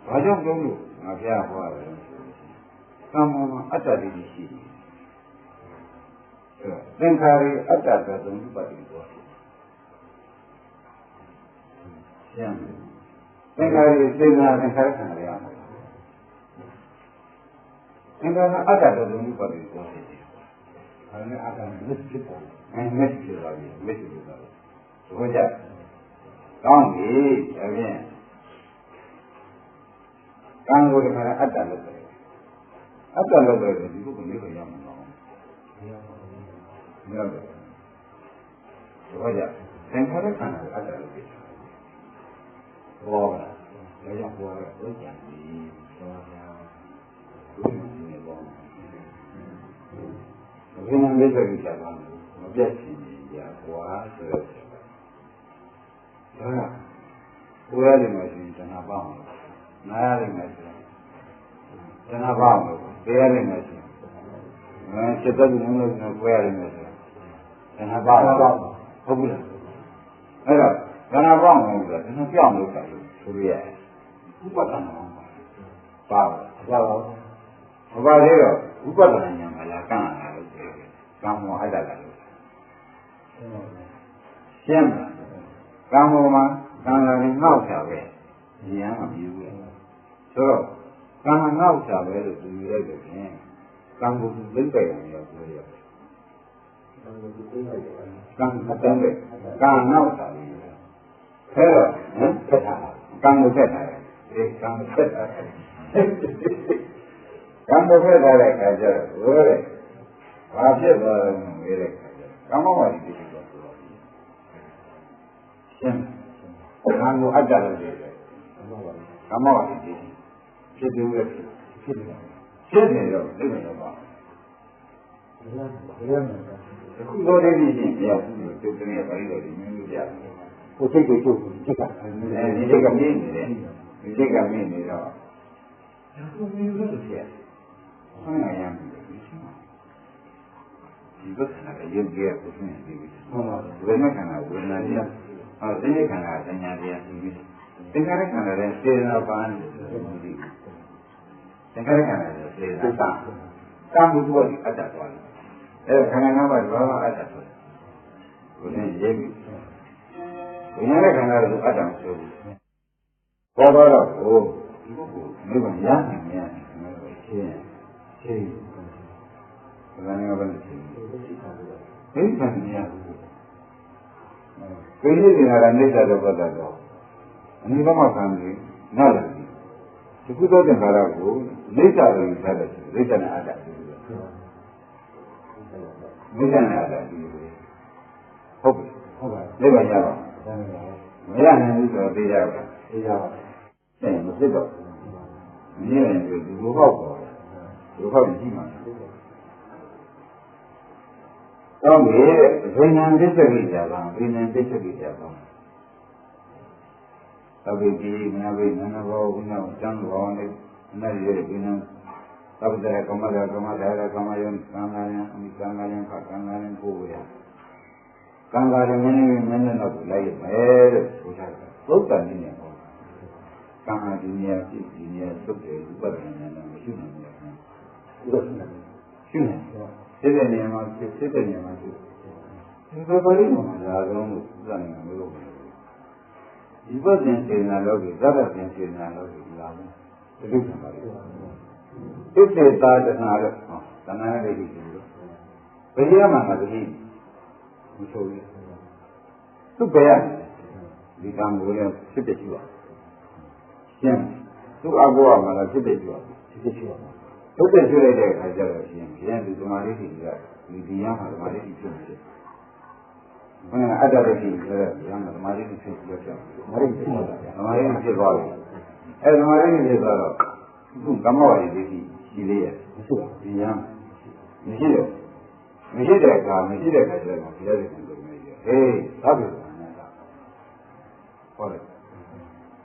ဘာကြောင့်ပြောလို့ငါပြဟောရတယ်ကံမှာအတ္တတိရှိတယ်သင်္ခါရအတ္တကသုံးဥပတိပေါ်ကျန်သင်္ခါရစေနာသင်္ခါရခံရအောင်သင်္ခါရအတ္တကသုံးဥပတိပေါ်တယ်ဒါနဲ့အတ္တနဲ့ဖြစ်ပေါ်မက်ဖြစ်ပါပြီမက်ဖြစ်ပါပြီဘုရားကောင်းပြီဒါဖြင့်ကံကိုတခါအတ္တလို့ပြောတယ်အတ္တလို့ပြောတယ်ဒီကုက္ကလေးကိုရမှာမဟုတ်ဘူးဟုတ်တယ်ဘုရားသင်္ခါရခန္ဓာကိုအတ္တလို့ပြောတယ်ဘောကလည်းရောက်ပေါ်တော့သိကြပြီဘောကဘုရားနေဘောဘယ်နည်းလဲကြတာမပြတ်ချင်ကြကွာဆိုတော့ဒါကကိုယ်ရတယ်မရှိရင်တဏှာပေါင်းနားရတယ်မရှိရင်တဏှာပေါင်းလို့တရားရတယ်မရှိရင်စိတ်တည်းလုံးလုံးကိုယ်ရတယ်မရှိရင်တဏှာပေါင်းဟုတ်ဘူးလားအဲ့တော့တဏှာပေါင်းလို့ဆိုတာတဏှာပြောင်းလို့တာဆိုရဥပဒနာ ပါဘာလဲတော့ဥပဒနာဉာဏ်မလားကံလာလို့ကံမောအတ္တလာလို့ရှင်းပါကံမောမှာကံလာရင်ငေါ့ချပဲဉာဏ်ကမြည်ဘူးဆိုတော့ကံငေါ့ချပဲလို့သူယူလိုက်လို့ဖြင့်ကံကိုသိမ့်ပိုင်အောင်ရောက်ပြောရကံမတန်းပဲကံငေါ့ချပဲအဲတော့ဖက်တာကံကိုဖက်တာကံဖက်တာကံကိုဖက်တာတဲ့အခါကျတော့ဘယ်လဲဘာဖြစ်သွားလဲမေးတဲ့အခါကျတော့ကံမောဟတိဖြစ်သွားဆိုတော့ရှင်းကံကိုအတ္တလို့ပြောတယ်ကံမောဟတိဖြစ်တယ်ပဲဖြစ်နေတော့သိနေတော့ပါအခုတော့ဒီနေ့ရှင်ပြောသူတည်းကပါဠိတော်ဒီမျိုးပြကိုစိတ်ကိုချုပ်ချက်ကဒီစိတ်ကမြင်နေတယ်ဒီစိတ်ကမြင်နေတော့အခုမျိုးလို့ဖြစ်ဆန်းရရမယ်ဒီဘက်ကလည်းရုပ်ကြီးကိုဆင်းနေပြီဟုတ်ပါဘူးဝိညာဉ်ခန္ဓာဝေဒနာကြီးသိဉ္ဇခန္ဓာသညာတရားပြီးပြီသင်္ခါရခန္ဓာလည်းစေနာပန်းဒီသင်္ခါရခန္ဓာလည်းစေနာကာမှုတို့အတ္တသွားတယ်အဲခန္ဓာ၅ပါးဘာအတ္တဆိုဘုရင်ရေးပြီဝိညာဉ်ခန္ဓာတို့အတ္တမဆိုဘူးဘောတော့ဟိုဒီပုဂ္ဂိုလ်မိဘရနိုင်မြန်ရှင်းဘယ်လိုလဲရှင်းဘယ်လိုလဲကိလေသာကနိစ္စတော့ပတ်သက်တော့အနိဗ္ဗာန်ခံပြီးနောက်လာပြီဒီကုသိုလ်သင်္ခါရကိုနိစ္စလို့ယူထားတယ်နိစ္စနဲ့အတ္တနိစ္စနဲ့အတ္တဟုတ်ပြီနိဗ္ဗာန်ရပါမရနိုင်ဘူးဆိုတော့သိရပါအဲ့မဖြစ်တော့မရရင်ဒီလိုဟောက်ပေါ်ဒီဟောက်ကြည့်မှာတော့ဒီဝိညာဉ်သစ္စာကိစ္စပါဝိညာဉ်သစ္စာကိစ္စပါသဗ္ဗေတိမနဝိနန္ဒဘောဝိညာဉ်သံဘောနဲ့အနတ်ရဲ့ဝိညာဉ်သဗ္ဗတရကမ္မဒါကမ္မဒါရကမ္မယံသံဃာယံအမိသံဃာယံခကံဃာယံပို့ရကံဃာယံမင်းနဲ့တော့လိုက်ရမယ်လို့ဆိုထားတယ်သုတ်တန်နေတယ်ဟောကံဃာဒီနေရာဖြစ်ဒီနေရာသုတ်တယ်ဥပဒနာနဲ့မရှိနိုင်ဘူးဥပဒနာရှိနေဖြစ်တဲ့နေရာမှာဖြစ်တဲ့နေရာမှာဖြစ်ဒီဘဝလေးမှာလာတော့လို့စတယ်လို့ဒီဘက်ပြန်စေနာလောကီဇာတ်ပြန်စေနာလောကီလာမယ်ဒီလိုဖြစ်ပါလိမ့်သစ္စေတာတနာလို့တဏှာလေးကြီးလို့ဘယ်ရမှာမသိမဆိုဘူးသူ့ပဲရဒီကံကိုလည်းဖြစ်တဲ့ရှိပါရှင်းသူ့အဘောကမှလည်းဖြစ်တဲ့ရှိပါဖြစ်တဲ့ရှိပါဘုဒ္ဓရှိလိုက်တဲ့အခါကျတော့ရှင်ဘုရားဒီသမာဓိရှိကဒီတရားမှာသမာဓိရှိဖြစ်နေတယ်ဘုရားအတ္တရရှိဆိုတော့ဘုရားမှာသမာဓိရှိဖြစ်ပြီးတော့သမာဓိဖြစ်သွားတယ်အဲသမာဓိဖြစ်သွားတော့သူကမ္မဝါဒီရှိသေးရဲ့ဒီရမ်းမရှိတော့မရှိတဲ့အခါမရှိတဲ့အခါကျတော့ဘုရားရဲ့ကိုယ်ကိုမြည်တယ်ဟေးသဗ္ဗေသမဏတာဟောတယ်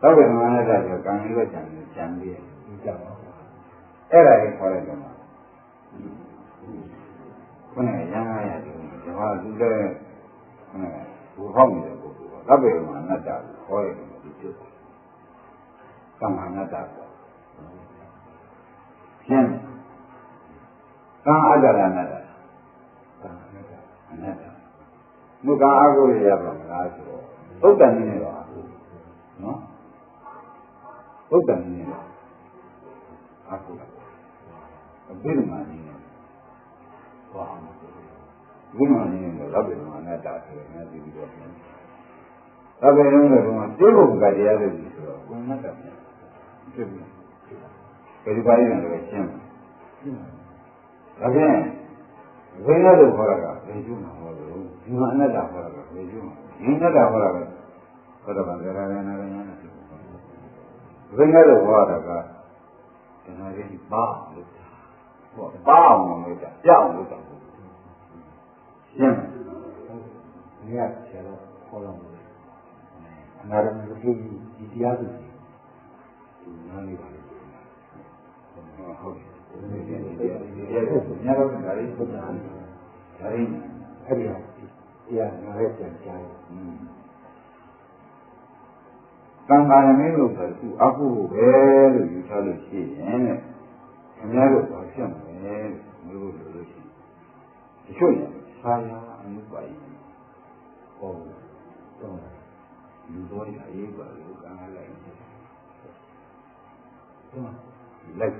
သဗ္ဗေသမဏတာဆိုကံကြီးပဲကြံပြီးကြောက်အဲ့ဒါကိုခေါ်လိုက်တော့ခုနကရဟန်းရတယ်ဒီမှာသူလည်းခုနကဘူဟောက်နေတဲ့ပုဂ္ဂိုလ်ကသဗ္ဗေသမဏတာကိုခေါ်ရတယ်ဒီကျုပ်ကမ္မဏတာရှင်းကံအတ္တရဏတာအနတ္တမူကအာဟုရရပါမလားဆိုတော့သုတ်တန်နည်းနဲ့တော့နော်သုတ်တန်နည်းနဲ့တော့အာဟုရအဘိဓမ္မာနည်းနဲ့ဟောဘိဓမ္မာနည်းနဲ့တော့သဗ္ဗေသမဏတာဆိုရင်လည်းပြီးတော့သဗ္ဗေလုံးကဘုံတေဘုံကတရားတွေဆိုတော့ဘုံနဲ့တက်တယ်ဖြစ်ပြီဘယ်ဒီပါရင်းလည်းရှင်းဒါဖြင့်ဝိညာဉ်လို့ခေါ်တာကဘယ်ကျုံမှာဟောလို့ဒီမှာအနတ္တခေါ်တာကဘယ်ကျုံမှာဒီအနတ္တခေါ်တာကသောတာပန်သရဏနာရဏနာဖြစ်ပေါ့ဝိညာဉ်လို့ခေါ်တာကတဏှာကြီးပါလို့ဟောပါအောင်လို့ကြကြောက်လို့တော့ရှင်းဒီကဆရာတော်ခေါ်တော့အနာရမလို့ဒီတရားသူဒီနားလေးပါလို့ဟုတ်ညတော့ဒါလေးပုံစံဒါလေးအဲ့ဒီတရားနာရဲပြန်ကြား ကံပါရမင်းလို့ဆိုသူအကုပဲလို့ယူထားလို့ရှိရင်တဲ့ခင်ဗျားတို့ဘာဖြစ်မလဲလို့လို့ရှိတချို့နေဆာယာအမှုပါရင်ဟောတော့လူတော်ရအေးပါလို့ကံလိုက်လိုက်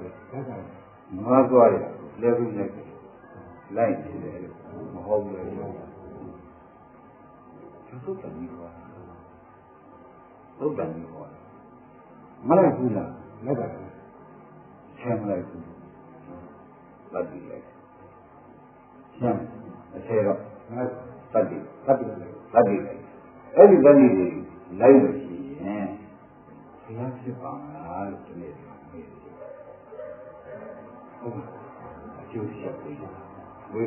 ငါသွားရလဲပြီးလိုက်နေတယ်မဟုတ်ဘူးလေသုတ်တန်ကြီးဟောသုတ်တန်ကြီးဟောမလိုက်ဘူးလားလိုက်တာဆင်းလိုက်ဘူးလက်ပြီးလိုက်ဆင်းအခြေတော့ငါတတ်တယ်လိုက်အဲ့ဒီတတ်တယ်လိုက်လို့ရှိရင်ဘုရားဖြစ်ပါလားလို့ဒီနေ့ဟုတ်အကျိုးရှိပြီဝိ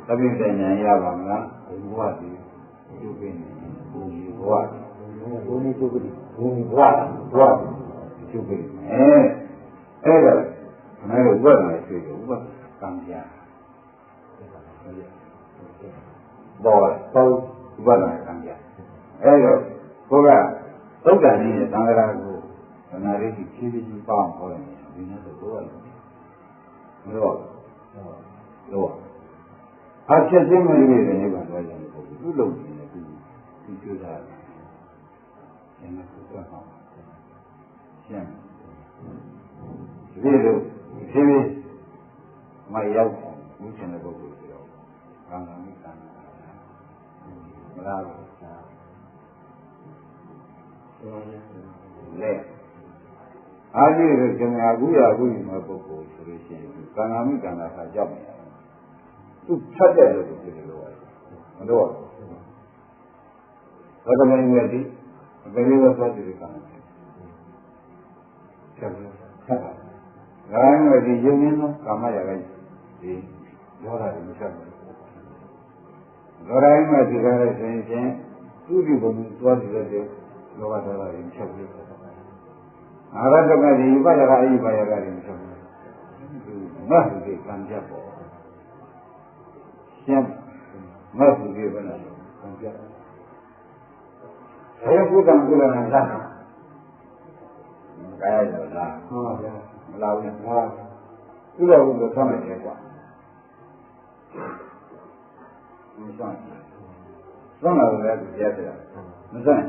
သဗ္ဗဉာဏ်ရပါမလားဘုရားဒီကျိုးပင်ဘုရားဘုန်းကြီးကျိုးပင်ဘုရားကျိုးပင်အဲ့ဒါခဏလေးဝတ်မယ်ဆိုရင်ဝတ်ကံပြဘောဝတ်မယ်ကံပြအဲ့တော့ဘုရားသုတ်တန်ကြီးနဲ့သံဃာကိုခဏလေးဖြည်းဖြည်းပေါင်းဟောတယ်ဒီနေ့တော့ဘုရားလို့အချက်ချင်းမလေးတွေနေပါတော့တယ်သူ့လုံးနေတယ်သူကျိုးတာကျန်တဲ့ကိုတော့ရှင်းဒီလိုဖြည်းဖြည်းမရောက်ဘူးချင်တဲ့ပုဂ္ဂိုလ်ဆိုတော့ဘာမှမကံမလားလေအားကြီးတဲ့ကျန်အခုရအခုဒီမှာပုဂ္ဂိုလ်ဆိုလို့ရှိရင်ကံနာမိကံနာခါကြောက်နေတယ်သူဖြတ်တဲ့လို့ပြောလို့ရတယ်မလို့ဘာကမှမရသည်ဘယ်လိုဝတ်သွားတယ်ကံဖြတ်လို့ဒါမှမဟုတ်ဒီယုံရင်းသောကာမရာဂိဒီရောတာတွေမဖြတ်ဘူးလောတိုင်းမှာဒီကားနဲ့ဆိုရင်သူ့ဒီဘုံသွားတယ်တဲ့လောဘဒေါသတွေဖြတ်ဘူးအာရတကဒီဥပယကအိပယကတွေဖြတ်ဘူးမဟုတ်ဒီကံပြတ်ပေါ်ရှင်းမဟုတ်ဒီဘယ်နဲ့ကံပြတ်ဘယ်ကုသံကုလနာသာကာယရောလားဟုတ်ပါဗျာမလာဘူးဟာသူ့တော်ကိုဆောင်းနေတယ်ကွာမဆောင်းဆောင်းလာတယ်သူပြရတယ်မဆောင်း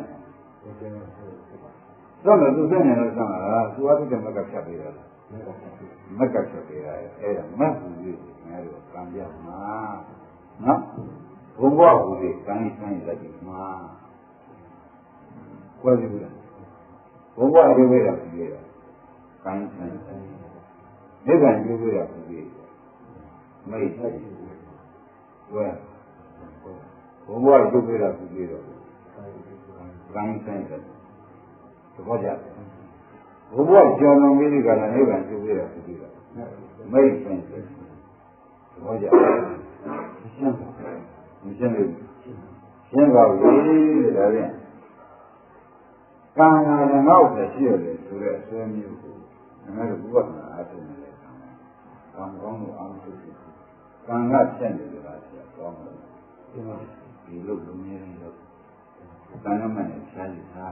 ဆောင်းတယ်သူဆောင်းနေလို့ဆောင်းလာသူအဖြစ်မကဖြတ်ပေးတယ်မကဖြတ်ပေးတယ်အဲ့ဒါမဟုတ်ဘူးငါတို့ကံပြမှာနော်ဘုံဘဝဟူသည်ကံဆိုင်လိုက်ပြီမှာကွဲပြီလားဘုံဘဝပြောပြတာပြီးတယ်ကံဆိုင်နိဗ္ဗာန်ပြောပြတာပြီးမိတ်ဆက်ကွဲဘုံဘဝပြောပြတာပြီးတော့ကံဆိုင်တယ်သဘောကျဘုံဘဝကြောင်လုံးပြီးဒီကလာနိဗ္ဗာန်ပြောပြတာပြီးတော့မိတ်ဆိုင်တယ်သဘောကျရှင်းမရှင်းလို့ရှင်းပါပြီဒါဖြင့်ကံကလည်းငေါ့ပဲရှိရတယ်ဆိုတဲ့အစွဲမျိုးကိုငါတို့ဘုရားနာအားထုတ်နေတယ်ကံကောင်းလို့အားထုတ်တယ်ကံကဖြစ်နေတယ်လားဆရာကောင်းတယ်ဒီလိုလူမျိုးတွေတော့ကံနမနဲ့ရှားရတာ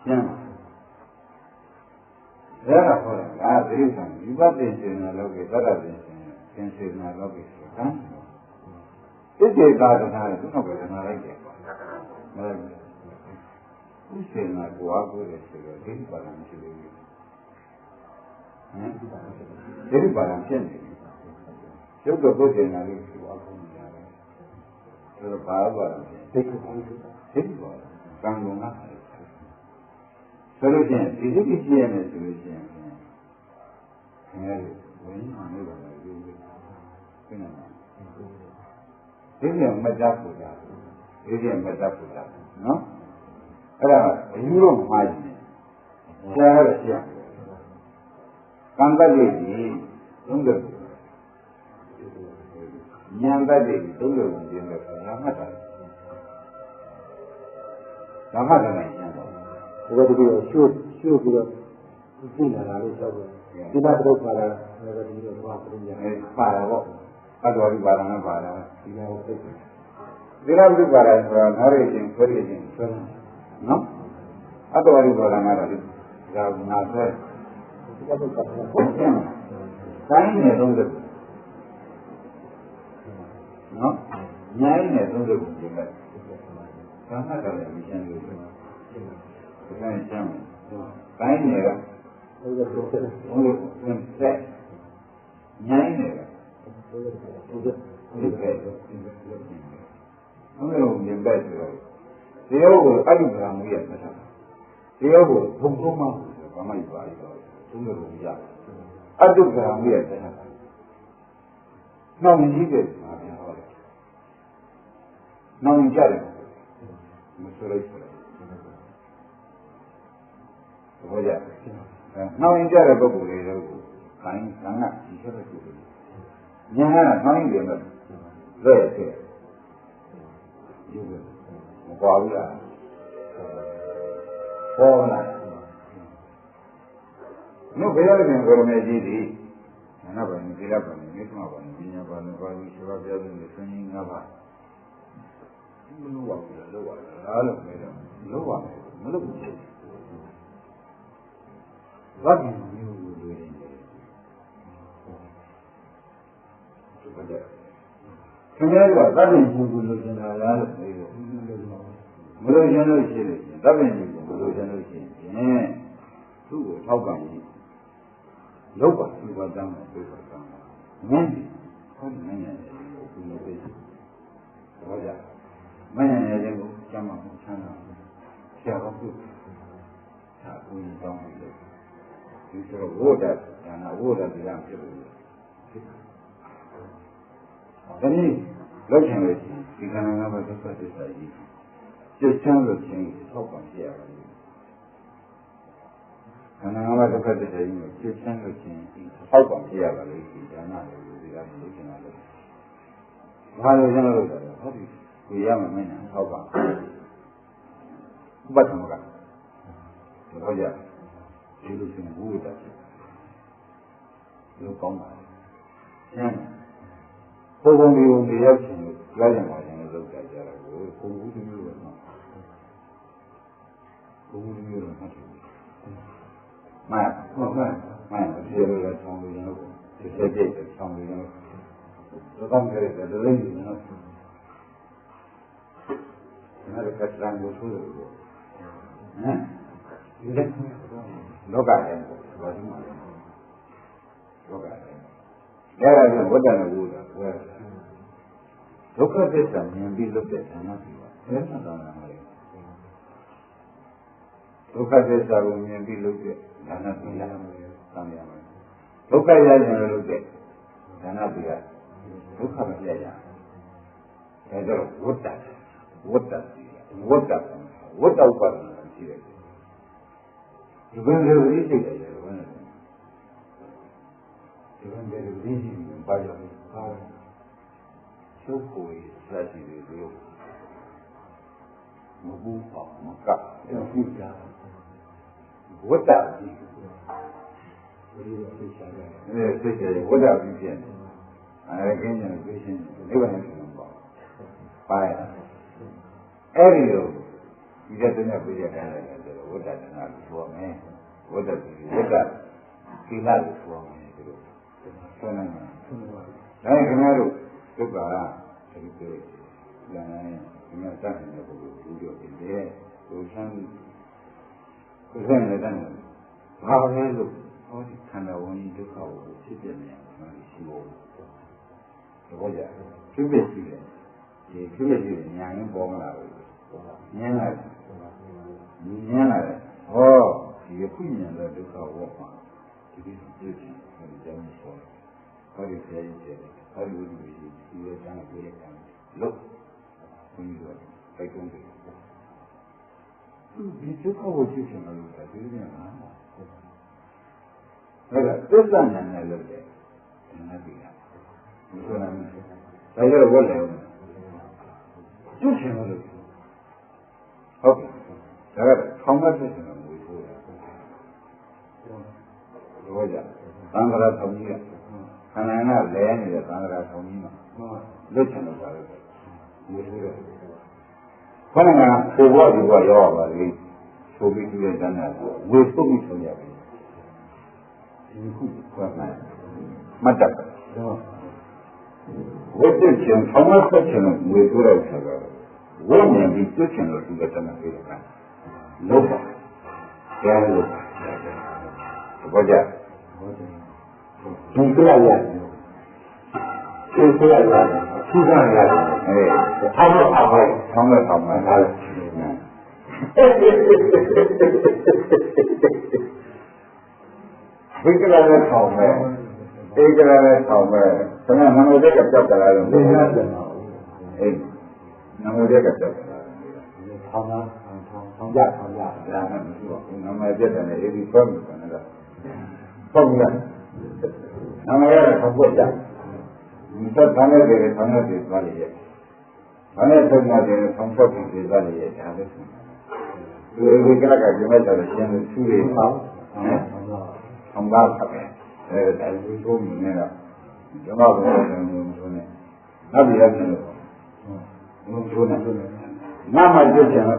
ရှင်းဒါကဟောတာဒါဒိဋ္ဌံဝိပဿနာရှင်နာလောကေတတ္တရှင်ရှင်နာလောကေကံဣတိတာဒနာနဲ့သူ့နောက်ပဲနာလိုက်တယ်ပေါ့မလိုက်ဘူးဥစ္စေနာကိုအားကိုးတယ်ဆိုတော့ဒိဋ္ဌပါဒံရှိတယ်ဟမ်ဒိဋ္ဌပါဒံဖြစ်နေတယ်ရုပ်တော့ပုစ္စေနာလေးကိုအားကိုးနေရတယ်ဆိုတော့ဘာပါလဲဒိဋ္ဌပါဒံကံကုန်လားဆိုလို့ချင်းဒီဒိဋ္ဌိရှိရမယ်ဆိုလို့ချင်းခင်ဗျားတို့ဝိညာဉ်နဲ့ပါလို့ပြောတယ်ခင်းနေဒီလိုမတတ်ဘူးလားဒီလိုမတတ်ဘူးလားနော်အဲ့ဒါအယူလို့မှားတယ်ဆရာရဆရာကံတတ်လေးကြီးသုံးတယ်ဉာဏ်တတ်လေးသုံးတယ်ကိုပြင်လို့ရာမှတ်တာရာမှတ်တယ်ဉာဏ်တော့ဒီလိုတကယ်ရှုပြီးတော့သိလာတာလို့ပြောတယ်ဒီမှာတော့ပါလာတယ်ဒီလိုသွားပြင်ရတယ်ပါလာတော့အတော်ဒီပါလာနဲ့ပါလာဒီလိုသိတယ်ဒီလိုဒီပါလာဆိုတာငါရည်ချင်းခွဲရည်ချင်းနော် Otherwise, what am I going to do? Time is on the no? Nine is on the book. Time now in Jarabu, kind cannot be sure to do. Yana, knowing them, very you will. Walla. No, we are going to make it. Another in the Laban, this one, in about the Shabbat in the training of us. What is you doing? Canada, that is you losing a lot of Malaysian, that is Malaysian. Two, how come you? Nobody was down on paper. Many, many, some of China, shall do. We don't do. You should water and a water belongs to you. Then, looking at you can remember the first idea. Just turn the change, talk on here. And I know the first idea, just turn the change, talk on here, but I'm not looking at it. How do you know that? We have a man, how about but oh, yeah. You look in wood at it. Look on that. So when we were in the action, Dragon was in the look at that. Who would you know? Who would you know? Man, zero at home, you know. To say it at home, you know. So come here at the lady, you know. Another cut line was full of it. Look at him. Look at him. There I am. What are you doing? Look at this and be looked at and not yes, look at this and be looked at and not look at that and look at and not be that. Look at that. And what that? What that? What that? What that? When they were eating it, when they were eating by your power, so cool is flashing the real. What that is? What that is? I again a vision, never having about fire. Ariel, you get to know with your hand. What that is not for me. What that he not for me. So now, I can have to go out to do it. Then I'm not talking about the studio in there. We can present it then. How they look, what kind of one to call it, sit in there, and see all. So what that? Previously, young born out. Oh, you put in the local walk to be duty and done for. How do you say it? How do you see it? Look, when you go, I don't do it. You took over teaching a little bit, didn't you? This one and I look at and I be that. You know what I mean? I got a word. Teaching a little bit. Okay. How much is it? Sangara Tomia. And I know land is Sangara Tomina. Listen about it. When I say what you are, you are ထိုးပြီးသူရဲ့တဏ္ဍာဝေထုတ်ပြီးဆုံးရတယ်ဒီခုကမှမတ်တပ်ဝိတ္တချင်းဆောင်းဆက်ချင်လို့ဝေထိုးလိုက်တာကဝိညာဉ်ပြီးတွချင်လို့သူရဲ့တဏ္ဍာပြေတာလို့ပါကြားလို့ဘောကြဒီကရရတယ်ဒီကရရတယ်သူကရတယ်ထောင်းတော့အောင်ထောင်းတော့အောင်မှာဒါဝိကရနဲ့ထောင်းမယ်ဧကရနဲ့ထောင်းမယ်ဆရာနမောတက်ကကြောက်တာလို့သိရတယ်အေးနမောတက်ကကြောက်တာထောင်းတာထောင်းကြဒါမှမဟုတ်နမေပြတ်တယ်အေဒီဖတ်မှာနော်ပုံရနမေရထောင်းဖို့ကြဒီတော့ဘာနဲ့တွေဘာနဲ့တွေသွားလေရဲ့ဘာနဲ့သုံးတယ်ဆောင်းဖို့ပြီးသွားလေရဲ့ဒါပဲဒီကလကဒီမဲ့တော့ရှင်းလို့သူ့ရဲ့ပေါ့ဆောင်းပါဖတ်တယ်ဒါလူတို့မြင်နေတော့ဓမ္မဘုရားရှင်ကိုနဲ့နောက်ပြီးရတယ်လို့ဘုရားနဲ့နာမကျင့်တယ်ဘု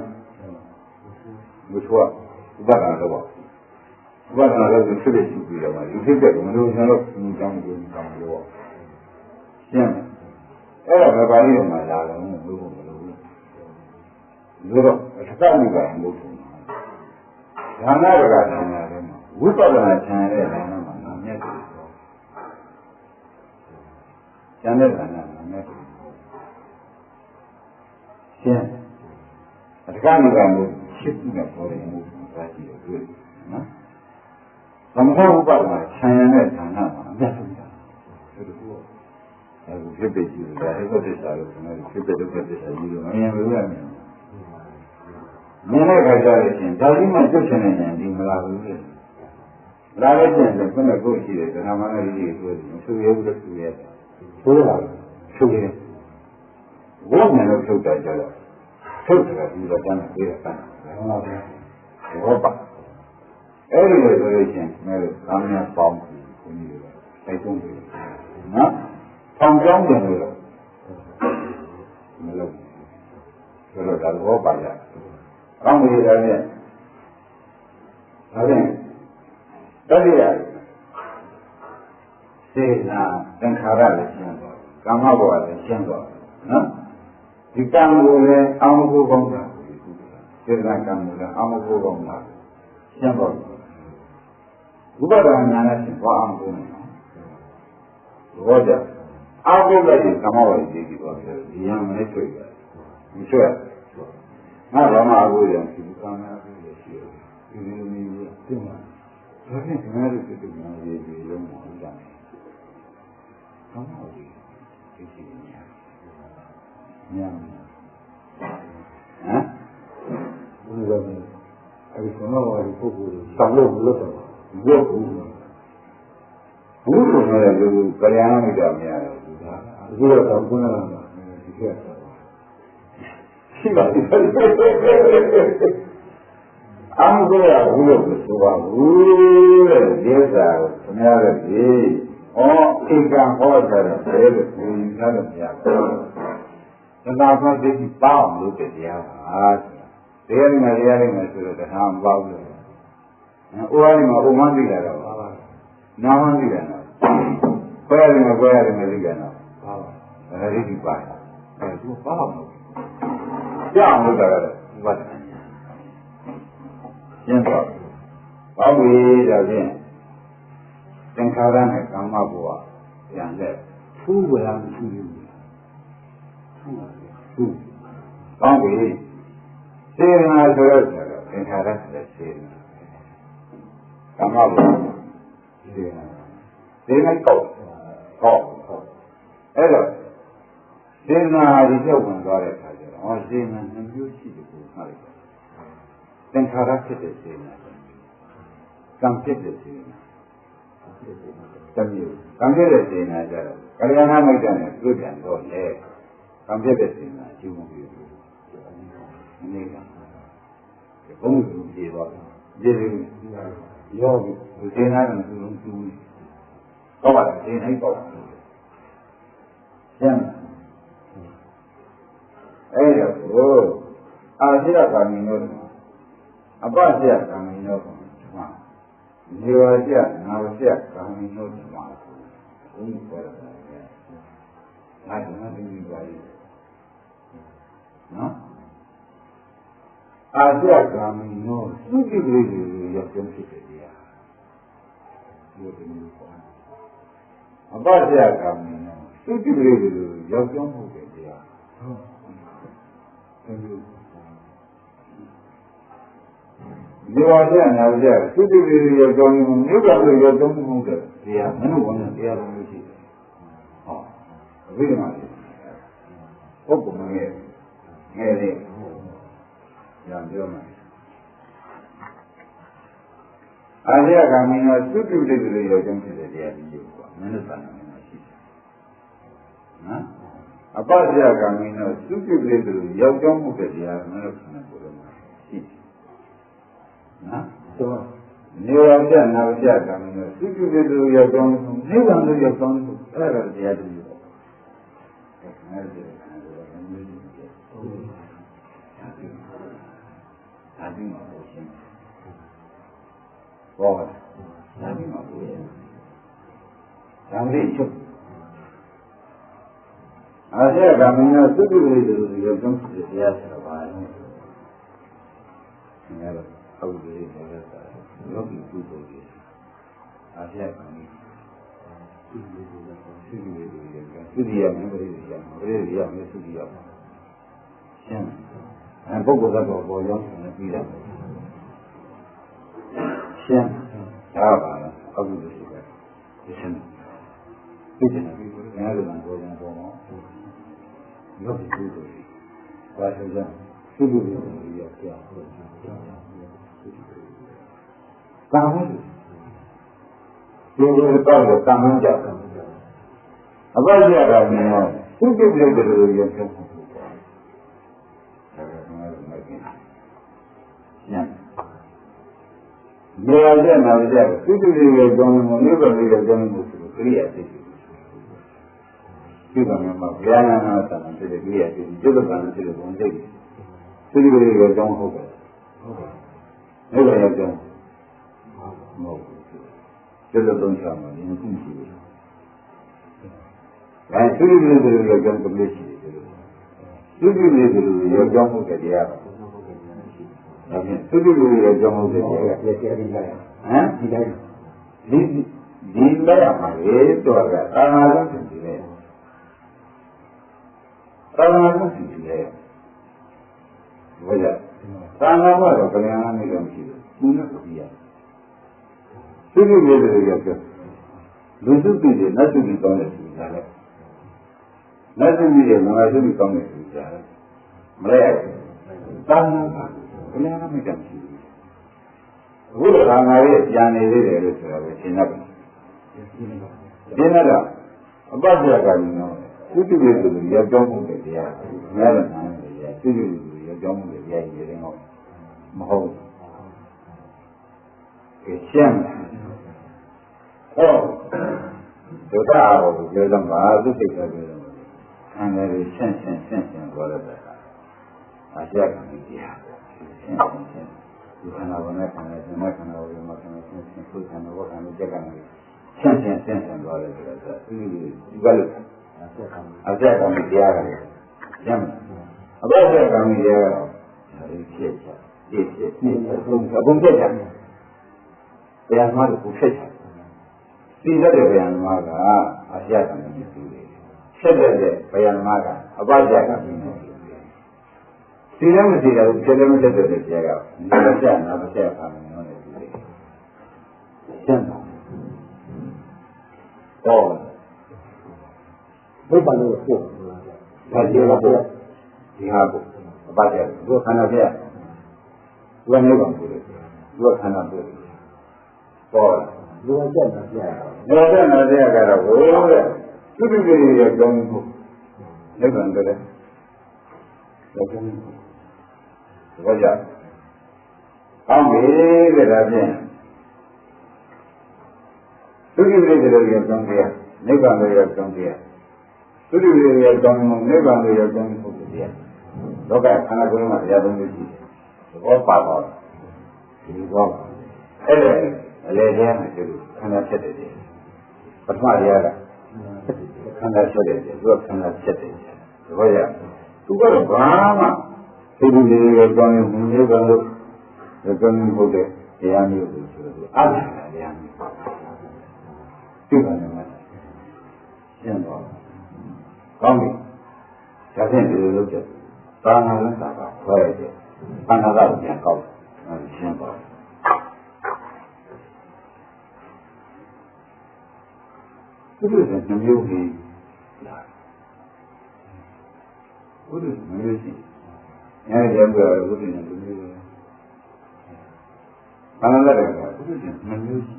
ရားဥပဒါတော့ဥပဒါလည်းသူဖြစ်ရှိပြီးတော့ဒီဖြစ်တဲ့မလို့ကျွန်တော်ဒီကြောင့်ကိုကောင်းလို့ရှင်းအဲ့ဒါဘာလို့မှလာတော့ဘုရားမလို့ဘူးလို့အထက်မိကမဟုတ်ဘူးဒါနရကဌာနထဲမှာဝိပဿနာဌာနရဲ့ဌာနမှာနာမည်တယ်ဉာဏ်နဲ့ဌာနနာမည်တယ်ရှင်းအထက်မိကမျိုးဖြစ်ပြီးတော့ပေါ်တယ်မျိုးသာကြည့်ရတွေ့နော်သမထဥပဒနာဌာနနဲ့ဌာနမှာအမြတ်ဆုံးတာအခုဖြစ်ဖြစ်ကြည့်တယ်ဒါအဲ့ဒီသစ္စာလို့ကျွန်တော်ဖြစ်ဖြစ်ဒုက္ခသစ္စာကြီးလို့မမြင်လို့ရမယ်မြင်တဲ့ခါကျရင်ဒါကြီးမှကျွတ်ချင်နေရင်ဒီမလာဘူးလေလာလို့ကျင်တယ်ခုနကကိုရှိတယ်ဒါမှမဟုတ်ဒီကိုဆိုရဘူးလို့ဆိုရတယ်ဆိုရပါဘူးဆိုရတယ်ဘုရားနဲ့လို့ထုတ်တယ်ကြတော့ထုတ်တယ်ဒီလိုတန်းပြေးတာဟုတ်ပါဘူးဟုတ်ပါအဲ့ဒီလိုဆိုလို့ချင်းမဲကာမနာပေါင်းကိုနေတယ်တိုက်တွန်းတယ်နော်ထောင်ကြောင်းတယ်လို့မလုပ်ဆိုတော့ဒါဘောပါရကောင်းပြီဒါနဲ့ဒါဖြင့်တတိယစေနာသင်္ခါရလည်းရှင်းသွားကာမဘဝလည်းရှင်းသွားနော်ဒီကံကိုလည်းအာမဂုကောင်းတာစေနာကံကိုလည်းအာမဂုကောင်းတာရှင်းသွားဥပဒနာဉာဏ်နဲ့ရှင်းသွားအောင်လို့ဘောကြအာဂုလည်းဒီကာမဘဝကြီးဒီပေါ်တယ်ဒီရမလေးတွေ့တယ်မဆွဲငါဘာမှအကူရောဒီကာမအကူရရှိတယ်ဒီလိုမျိုးတင်မှာဒါဖြင့်ငါတို့စိတ်ကရေးပြီးလုံးဝအကြမ်းကာမအကူသိရှိနေရညံဟမ်ဘုရားလည်းအဲဒီကာမဝါဒီပုဂ္ဂိုလ်ကိုတောင်းလို့မလုပ်တော့ဘူးဘုရားလည်းလူကလျာဏမိတ်တော်များတယ်အခုတော့ဘုရားကဒီကရှိပါသေးတယ်အမှုကဘူးလို့ဆိုပါဘူးတဲ့ဒီဥစ္စာကိုခင်ဗျားတို့ဒီဧကံဟောတာတဲ့ဘယ်လိုကိုယူထားလို့မရဘူးသနာ့ဘသိပေါအောင်လို့တရားပါတရားနဲ့တရားနဲ့ဆိုတော့တရားမပေါ့ဘူး။အိုးရည်မှာဥမန်းသိတာတော့နာမန်းသိတယ်နော်။ဘယ်ရတယ်မဘယ်ရတယ်မသိတယ်နော်။ဟုတ်ပါဘူး။ဒါလေးဒီပါ။သူပေါ့အောင်လို့ကြောက်လို့တာလည်းဥပဒနာရှင်းတော့ဘာဝေဒါဖြင့်သင်္ခါရနဲ့ကာမဘဝပြန်တဲ့ထူးဝရမရှိဘူးထူးဘာဝေစေနာဆိုတော့သင်္ခါရနဲ့စေနာကာမဘဝစေနာစေနာကောက်အဲ့တော့စေနာဒီကြောက်ဝင်သွားတဲ့အခါကျတော့စေနာနှမျိုးရှိတယ်ကိုမှတ်လိုက်သင်္ခါရဖြစ်တဲ့စေနာကံဖြစ်တဲ့စေနာတမျိုးကံဖြစ်တဲ့စေနာကြတော့ကလျာဏမိတ်တဲ့နဲ့တွေ့ပြန်တော့လေကံဖြစ်တဲ့စေနာကျူးမပြီးဘူးအနေကဘုံလူပြေတော့ပြေတယ်ရောဒီစေနာကသူ့လုံးကျူးတော့ပါစေနာပေါ့ကျမ်းအဲ့တော့အာရှိရကာမီတို့ အပ္ပစယကံမင်းတို့မှာနေဝစယနာဝစယကံမင်းတို့မှာဘုန်းကြီးပြောတာလေ။ဒါကမှသိပြီးပါလိမ့်နော်အာစယကံမင်းတို့သူတိကလေးတွေရောက်ကျုံဖြစ်တယ်တရားဒီလိုမျိုးပေါ့အပ္ပစယကံမင်းတို့သူတိကလေးတွေရောက်ကျုံမှုတယ်တရားဟုတ်ဒီဝါဒနာဝကြသုတိပိရောကြောင်းမြို့ကဆိုရောကြောင်းမှုတဲ့တရားမနုဘောနဲ့တရားတော်မျိုးရှိတယ်။ဟောအဘိဓမ္မာဟုတ်ပုံငယ်ငယ်လေးညံပြောမယ်။အာရကမင်းကသုတိပိရောကြောင်းဖြစ်တဲ့တရားကြီးကိုမနုဿာနာမှာရှိတယ်။နော်အပ္ပစယကမင်းကသုတိပိရောကြောင်းမှုတဲ့တရားမနုဿာနာကိုလည်းရှိတယ်နော်တော့နေရာပြနာပြကံနဲ့သုတိပိတုရောက်တော့နိဗ္ဗာန်ကိုရောက်တော့အဲ့ဒါတရားတူတယ်အဲ့ဒါအာဒီမှာရှင်းဘောအာဒီမှာကိုသံဃိချုပ်အာရကံနဲ့သုတိပိတုရောက်တော့တရားဆိုတာပါလဲငါတို့ဟုတ်တယ်ပြောရတာလောကီကုသိုလ်တွေအာရကံသုတိပိတုသုတိယမင်းပရိသေယပရိသေယမင်းသုတိယရှင်းပုဂ္ဂိုလ်ကတော့ပေါ်ရောက်နေပြီးတာရှင်းဒါပါလားအကုသိုလ်ရှိတယ်ရှင်းသိတယ်ပြီးတော့ငါတို့ကပေါ်ကြပေါ်မှာလောကီကုသိုလ်တွေဘာလို့လဲသုတိပိတုရောက်ကြောက်ကာမဒီလိုတော့ကာမကြောက်အပ္ပယကမင်းကသုတိပိတုလိုရဆုံးဒါကမှလည်းမกินညံနေရာကျနာကြသုတိပိတုရဲ့ကြောင်းကိုနိဗ္ဗာန်ရဲ့ကြောင်းကိုဆိုကရိယာသိဒီကမှာဗျာနာနာသံတဲ့ကရိယာသိဒီလိုကံတဲ့ဘုံသိသုတိပိတုရဲ့ကြောင်းဟုတ်တယ်နိဗ္ဗာန်ရဲ့ကြောင်းမဟုတ်ဘူးကျေလို့သုံးချမှာဒီခုရှိတယ်အဲသုတိပိတုရဲ့ကြောင်းကလေးရှိတယ်သုတိပိတုရဲ့ကြောင်းဟုတ်တဲ့တရားဒါဖြင့်သုတိပိတုရဲ့ကြောင်းဟုတ်တဲ့တရားပြည့်ပြည့်လေးလိုက်ဟမ်ဒီတိုင်းဒီလိုက်ရမှာလေတော့ကအာနာဆုံးဖြစ်တယ်အာနာဆုံးဖြစ်တယ်ဘယ်ကြအာနာမှာတော့ဗျာနာနေတော့မရှိဘူးဘူးနဲ့ပြရသုတိပိတုရဲ့ကြောင်းလူစုတိတွေနတ်စုတိကောင်းတဲ့သူများလဲနတ်စုတိတွေငါစုတိကောင်းတဲ့သူများလဲမလဲသာနာပါဘယ်နာမှမကြမ်းဘူးအခုတော့ငါရဲ့ကြံနေသေးတယ်လို့ဆိုတာပဲရှင်းတော့ရှင်းတော့အပ္ပစယကံနော်သုတိပိတုရဲ့ကြောင်းမှုတဲ့တရားများတယ်နားတယ်သုတိပိတုရဲ့ကြောင်းမှုတဲ့တရားကြီးတွေတော့မဟုတ်ဘူးရှင်းဟောဒုတာဟောပြောတော့မှာသုတိကပြောတော့အန္တရာယ်ရှင်းပြောရတဲ့အာရကံတရားရှင်းဒီခန္ဓာဝင်တဲ့ခန္ဓာရှင်တဲ့ခန္ဓာဝင်မှာခန္ဓာရှင်းသုခန္ဓာဝခန္ဓာကြက်ကံရှင်းပြောရတဲ့ဆိုတာဒီကလို့အာရကံတရားကလည်းရှင်းအဘဇကံတရားကတော့ဒီဖြစ်ဘုံဖြစ်တယ်တရားမှလို့ဖြစ်တယ်သိတဲ့ဗျာမာကအာရကံကိုသိတယ်ဆက်တဲ့ဗျာမာကအပ္ပဇကံကိုသိတယ်သိတယ်မသိတယ်ဖြစ်တယ်မဖြစ်တဲ့တရားကနာမကျနာမကျပါမယ်နော်လေသိတယ်ကျန်တော့ဘုရားလို့ပြောတာဒီဟာကိုဒီဟာကိုအပ္ပဇကဘုခန္ဓာပြဘုရားနေပါဘူးဘုခန္ဓာပြပေါ်လူဝကျက်တာပြရတယ်လူဝကျက်တာပြရကတော့ဟိုတဲ့သုတိပိတုရဲ့ကြောင်းမှုနိဗ္ဗာန်တည်းကြောင်းမှုဘာကြောင့်ကောင်းပြီတဲ့ဒါဖြင့်သုတိပိတုရဲ့ကြောင်းတရားနိဗ္ဗာန်ရဲ့ကြောင်းတရားသုတိပိတုရဲ့ကြောင်းမှုနိဗ္ဗာန်ရဲ့ကြောင်းမှုတရားလောကခန္ဓာကိုယ်မှာတရားသုံးမျိုးရှိတယ်ဘောပါပါ ဒီတော့အဲ့ဒါအလေတည်းမှာကျလို့ခန္ဓာဖြစ်တယ်ပထမတရားကခန္ဓာဖြစ်တယ်သူကခန္ဓာဖြစ်တယ်ဘောရသူကတော့ဘာမှဒီလိုလေးကောင်းရင်ဒီလိုကောင်းလို့ကောင်းမှုဟုတ်တဲ့တရားမျိုးကိုဆိုတော့အားရတာတရားမျိုးပြုပါနေမှာရှင်းတော့ကောင်းပြီဒါဖြင့်ဒီလိုလုပ်တဲ့သာနာနဲ့သာကခွဲရတယ်ဘာနာကပြန်ကောက်ရှင်းပါဘုရားကနှမျိုးကြီးလားဘုရားနှမျိုးကြီးအဲဒီကဘုရားကနှမျိုးဘာနာလည်းကဘုရားနှမျိုးကြီး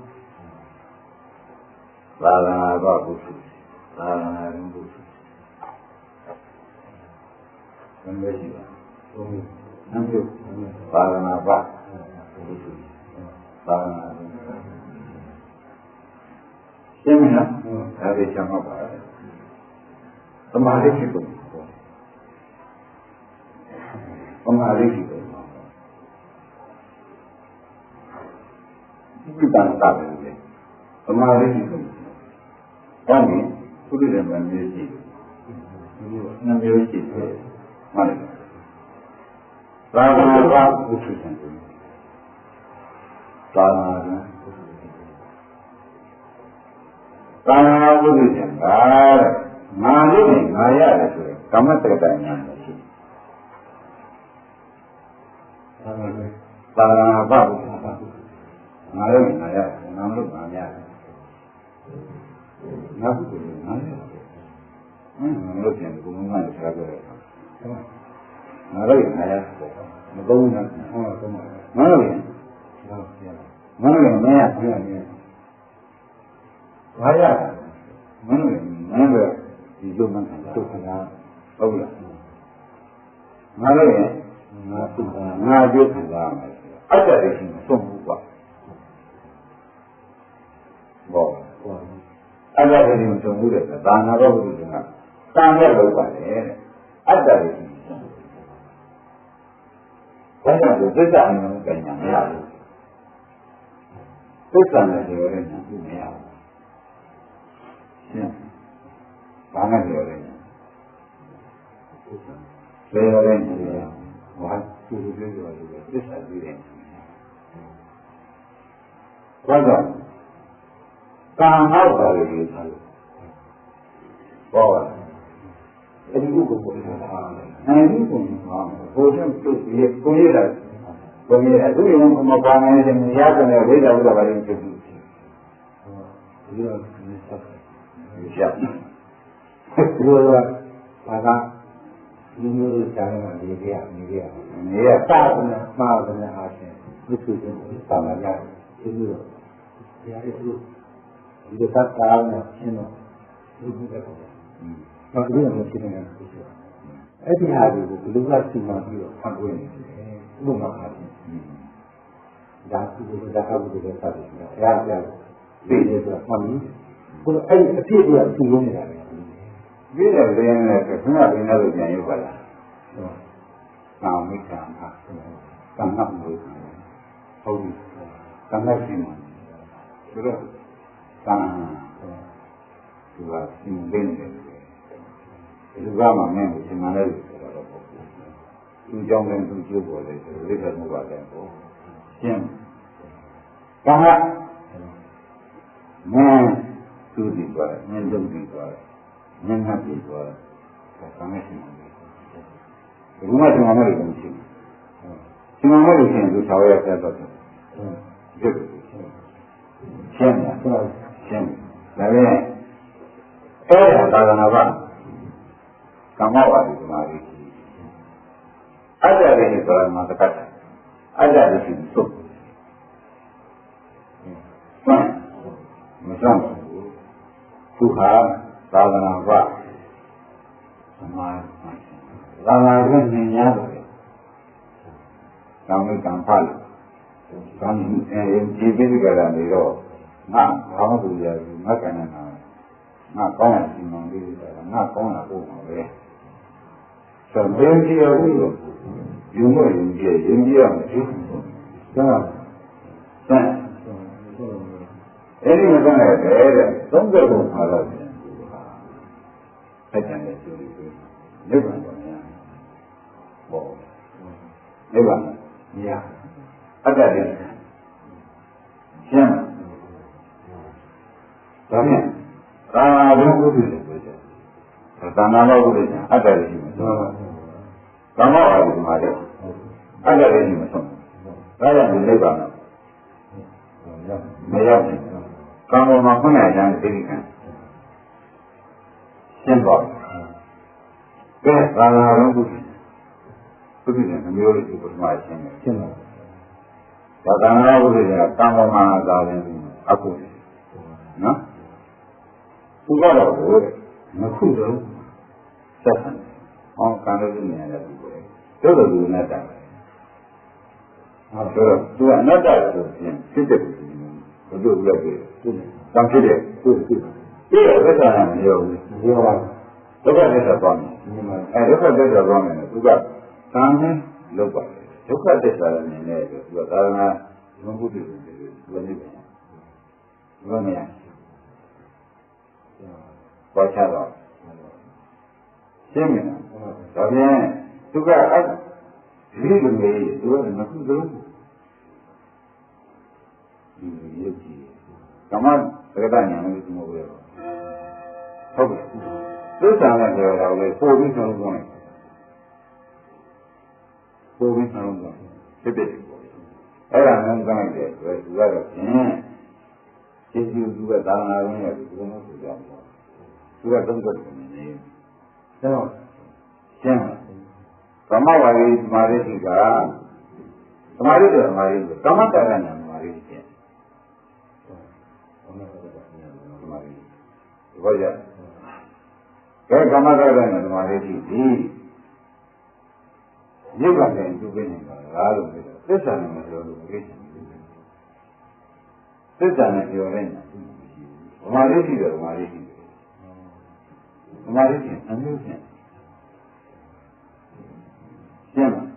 သာသနာ့ဘုရားသာသနာ့ဘုရားနှမျိုးကြီးပါနှမျိုးသာသနာ့ဘုရားသာသနာ့ရှင်းမလားအဲဒီချမ်းပါသမာဓိရှိဖို့သမာဓိရှိဖို့ဒီကံတာပဲသမာဓိရှိဖို့ကောင်းပြီဘုရားရဲ့ဉာဏ်မျိုးရှိနှမျိုးရှိတယ်မှန်တယ်သာသနာ့ဘုရားဘုရားရှင်သာသနာ့သာသနာ့ဘုရားရှင်ကငါလို့နဲ့ငါရတယ်ဆိုရင်ကမ္မတက္ကဉာဏ်ရှိသာသနာ့ဘုရားငါလို့ငါရတယ်ငါလို့ငါရတယ်ငါဘုရားငါရတယ်ငါလို့ပြန်ဘုံငါနဲ့ဆက်ကြတယ်ငါလို့ငါရတယ်မသုံးနဲ့ဟောတော့ငါလို့ငါလို့မရဘူးဘာရမင်းလည်းမင်းပဲဒီလိုမှန်းတော့ခဏဟုတ်လားငါလည်းငါသူငါကြိုးခံရမယ်အတ္တရရှိမဆုံးဘူးကွာဘောအတ္တရရှိမဆုံးဘူးတဲ့ဒါနာတော့ဘုရားကတန်ရလောက်ပါတယ်တဲ့အတ္တရရှိဘာကြောင့်ဒီသစ္စာနဲ့ကြညာမရဘူးသစ္စာနဲ့ပြောရင်မရဘူးဘာနဲ့ပြောလဲပြောတယ်ဘာသူတို့ပြောတယ်သစ္စာပြီးတယ်ဘာကြောင့်ကာမောက်ပါလေဒီသာဘောအဲ့ဒီကိုပေါ်နေတာအဲဒီကိုဘုရားသူကိုရတာဘယ်နဲ့အခုရင်မပါနိုင်တဲ့နေရာကနေဝိဇ္ဇာဥဒ္ဒဘာရင်ဖြစ်ပြီးဒီလိုရှာဒီလိုဘာသာဒီမျိုးကြားနေနေကြနေရတာနဲ့မှားတယ်အားဖြင့်ဒီလိုမျိုးသာမန်ရဒီလိုတရားရည်ဒီလိုသာကားနဲ့ရှင်းတော့ဒီလိုပဲပေါ့နော်ဒီလိုမျိုးရှင်းနေတာအဲ့ဒီဟာကိုဘယ်လိုကစီမံပြီးတော့ဖန်ပေးနေလဲဥပမာအားဖြင့်ဒါသူတို့ဒါဟာဘုရားဆက်တယ်ဘုရားပြတယ်ပြည်တယ်ဆိုတာမှန်ပြီဘုရားအဲ့ဒီအဖြစ်ကအတူလုံးနေတာပဲပြည်တယ်လင်းနဲ့ခဏလင်းလို့ပြန်ရုပ်ပါလားကာမိကံဟာကံနာလို့ဟုတ်ပြီကံနဲ့ရှင်းမှာဆိုတော့ကံသူကရှင်းနေတယ်ဒီကမှမင်းကိုရှင်းမှလည်းဆိုတော့သူကြောင့်လည်းသူကျိုးပေါ်တယ်ဆိုလိမ့်တယ်မှုပါတယ်ပေါ့ရှင်းကံကမင်းသူဒီပါမင်းတို့ဒီပါမင်းငါဒီပါကံနဲ့ရှင်းမှာဘုရားရှင်မလို့ရှင်းရှင်မလို့ရှင်းသူဆောင်ရတဲ့တော့ရှင်းရှင်းတာရှင်းဒါပေမဲ့အဲ့ဒါသာသနာ့ဘာကမ္မဝါဒီမာရီအတ္တရည်ဆိုတာမှာတတ်အတ္တရည်ရှိသုတ်မစမ်းသူဟာသာသနာ့ဘာသမာဓိသာသနာ့ကိုမြင်ရတယ်ကောင်းကံဖတ်ကောင်းဒီပိဋကရာနေတော့ငါဘာမှသူရဘူးငါကံနဲ့ငါကောင်းရစီမံပြီးတော့ငါကောင်းတာပို့မှာပဲဆိုတော့ဘယ်ကြည့်ရဘူးယူမရင်ကြည့်ရင်ကြည့်ရမယ်ကျ အဲဒီမဆုံးတဲ့သုံးသက်ဘုံမှာတော့အဲ့တန်တဲ့သူတွေနိဗ္ဗာန်ကိုမရဘောနိဗ္ဗာန်မရအတ္တတွေရှင်းဒါဖြင့်ကာမဘုံဥပ္ပဒေဆိုကြကာမဘုံဥပ္ပဒေအတ္တတွေရှိမှာကာမဝါဒီမှာလည်းအတ္တတွေရှိမှာဆုံးဒါကြောင့်ဒီနိဗ္ဗာန်မရောက်ဘူးကာမမှာခုနကတည်းကသိက္ခာရှင်းပါကဲကာမဘုံဥပ္ပဒေနှမျိုးလေးဒီပထမရှင်းတယ်ရှင်းပါဒါကာမဘုရားကကာမမှာသာရင်အခုနော်သူကတော့မခုတော့သက်ဆံအောင်ကံလို့နေရတယ်သူပဲတို့တော့သူနဲ့တာဟုတ်တော့သူကအနတ္တဆိုရင်ဖြစ်တဲ့ဘုဒ္ဓဘုရားကတန်ဖြစ်တဲ့သူဒီသက်ဆံမရောဘူးပြောပါဒုက္ခသက်ဆံပါမယ်ဒုက္ခသက်ဆံပါမယ်သူကကံနဲ့လုပ်ပါဒုက္ခသက်ဆံနေတယ်သူကသာသနာ့ဘုဒ္ဓဘုရားကိုဝင်နေတယ်ဝင်နေပေါ်ချတော့ရှင်းမယ်ဒါပြန်သူကအဒီလိုမျိုးသူကမခုသလုံးဒီရုပ်ကြီးကမ္မသက္ကတညာလို့ဒီလိုပဲဟုတ်ပြီသစ္စာနဲ့ပြောတာလေပို့ပြီးဆုံးဆုံးလိုက်ပို့ပြီးဆုံးဆုံးဖြစ်ဖြစ်အဲ့ဒါမှမကိုင်းတယ်သူကတော့ဖြင့်ကျေးဇူးသူကသာနာရင်းရဲ့ဘုံလို့ဆိုကြတယ်သူကသုံးသက်တယ်နေတော့ရှင်းကမ္မဝါရီသမာဓိကသမာဓိတဲ့သမာဓိကမ္မတရဏသမာဓိကျင့်သမာဓိဒီဘောရကဲကမ္မတရဏသမာဓိရှိပြီနိဗ္ဗာန်ကိုသူပြနေတာလားလို့ပြောသစ္စာနဲ့မပြောလို့ပြည့်စုံသစ္စာနဲ့ပြောရင်သမာဓိရှိတယ်သမာဓိရှိတယ်သမာဓိဖြင့်အမျိုးဖြင့်ရှင်းလား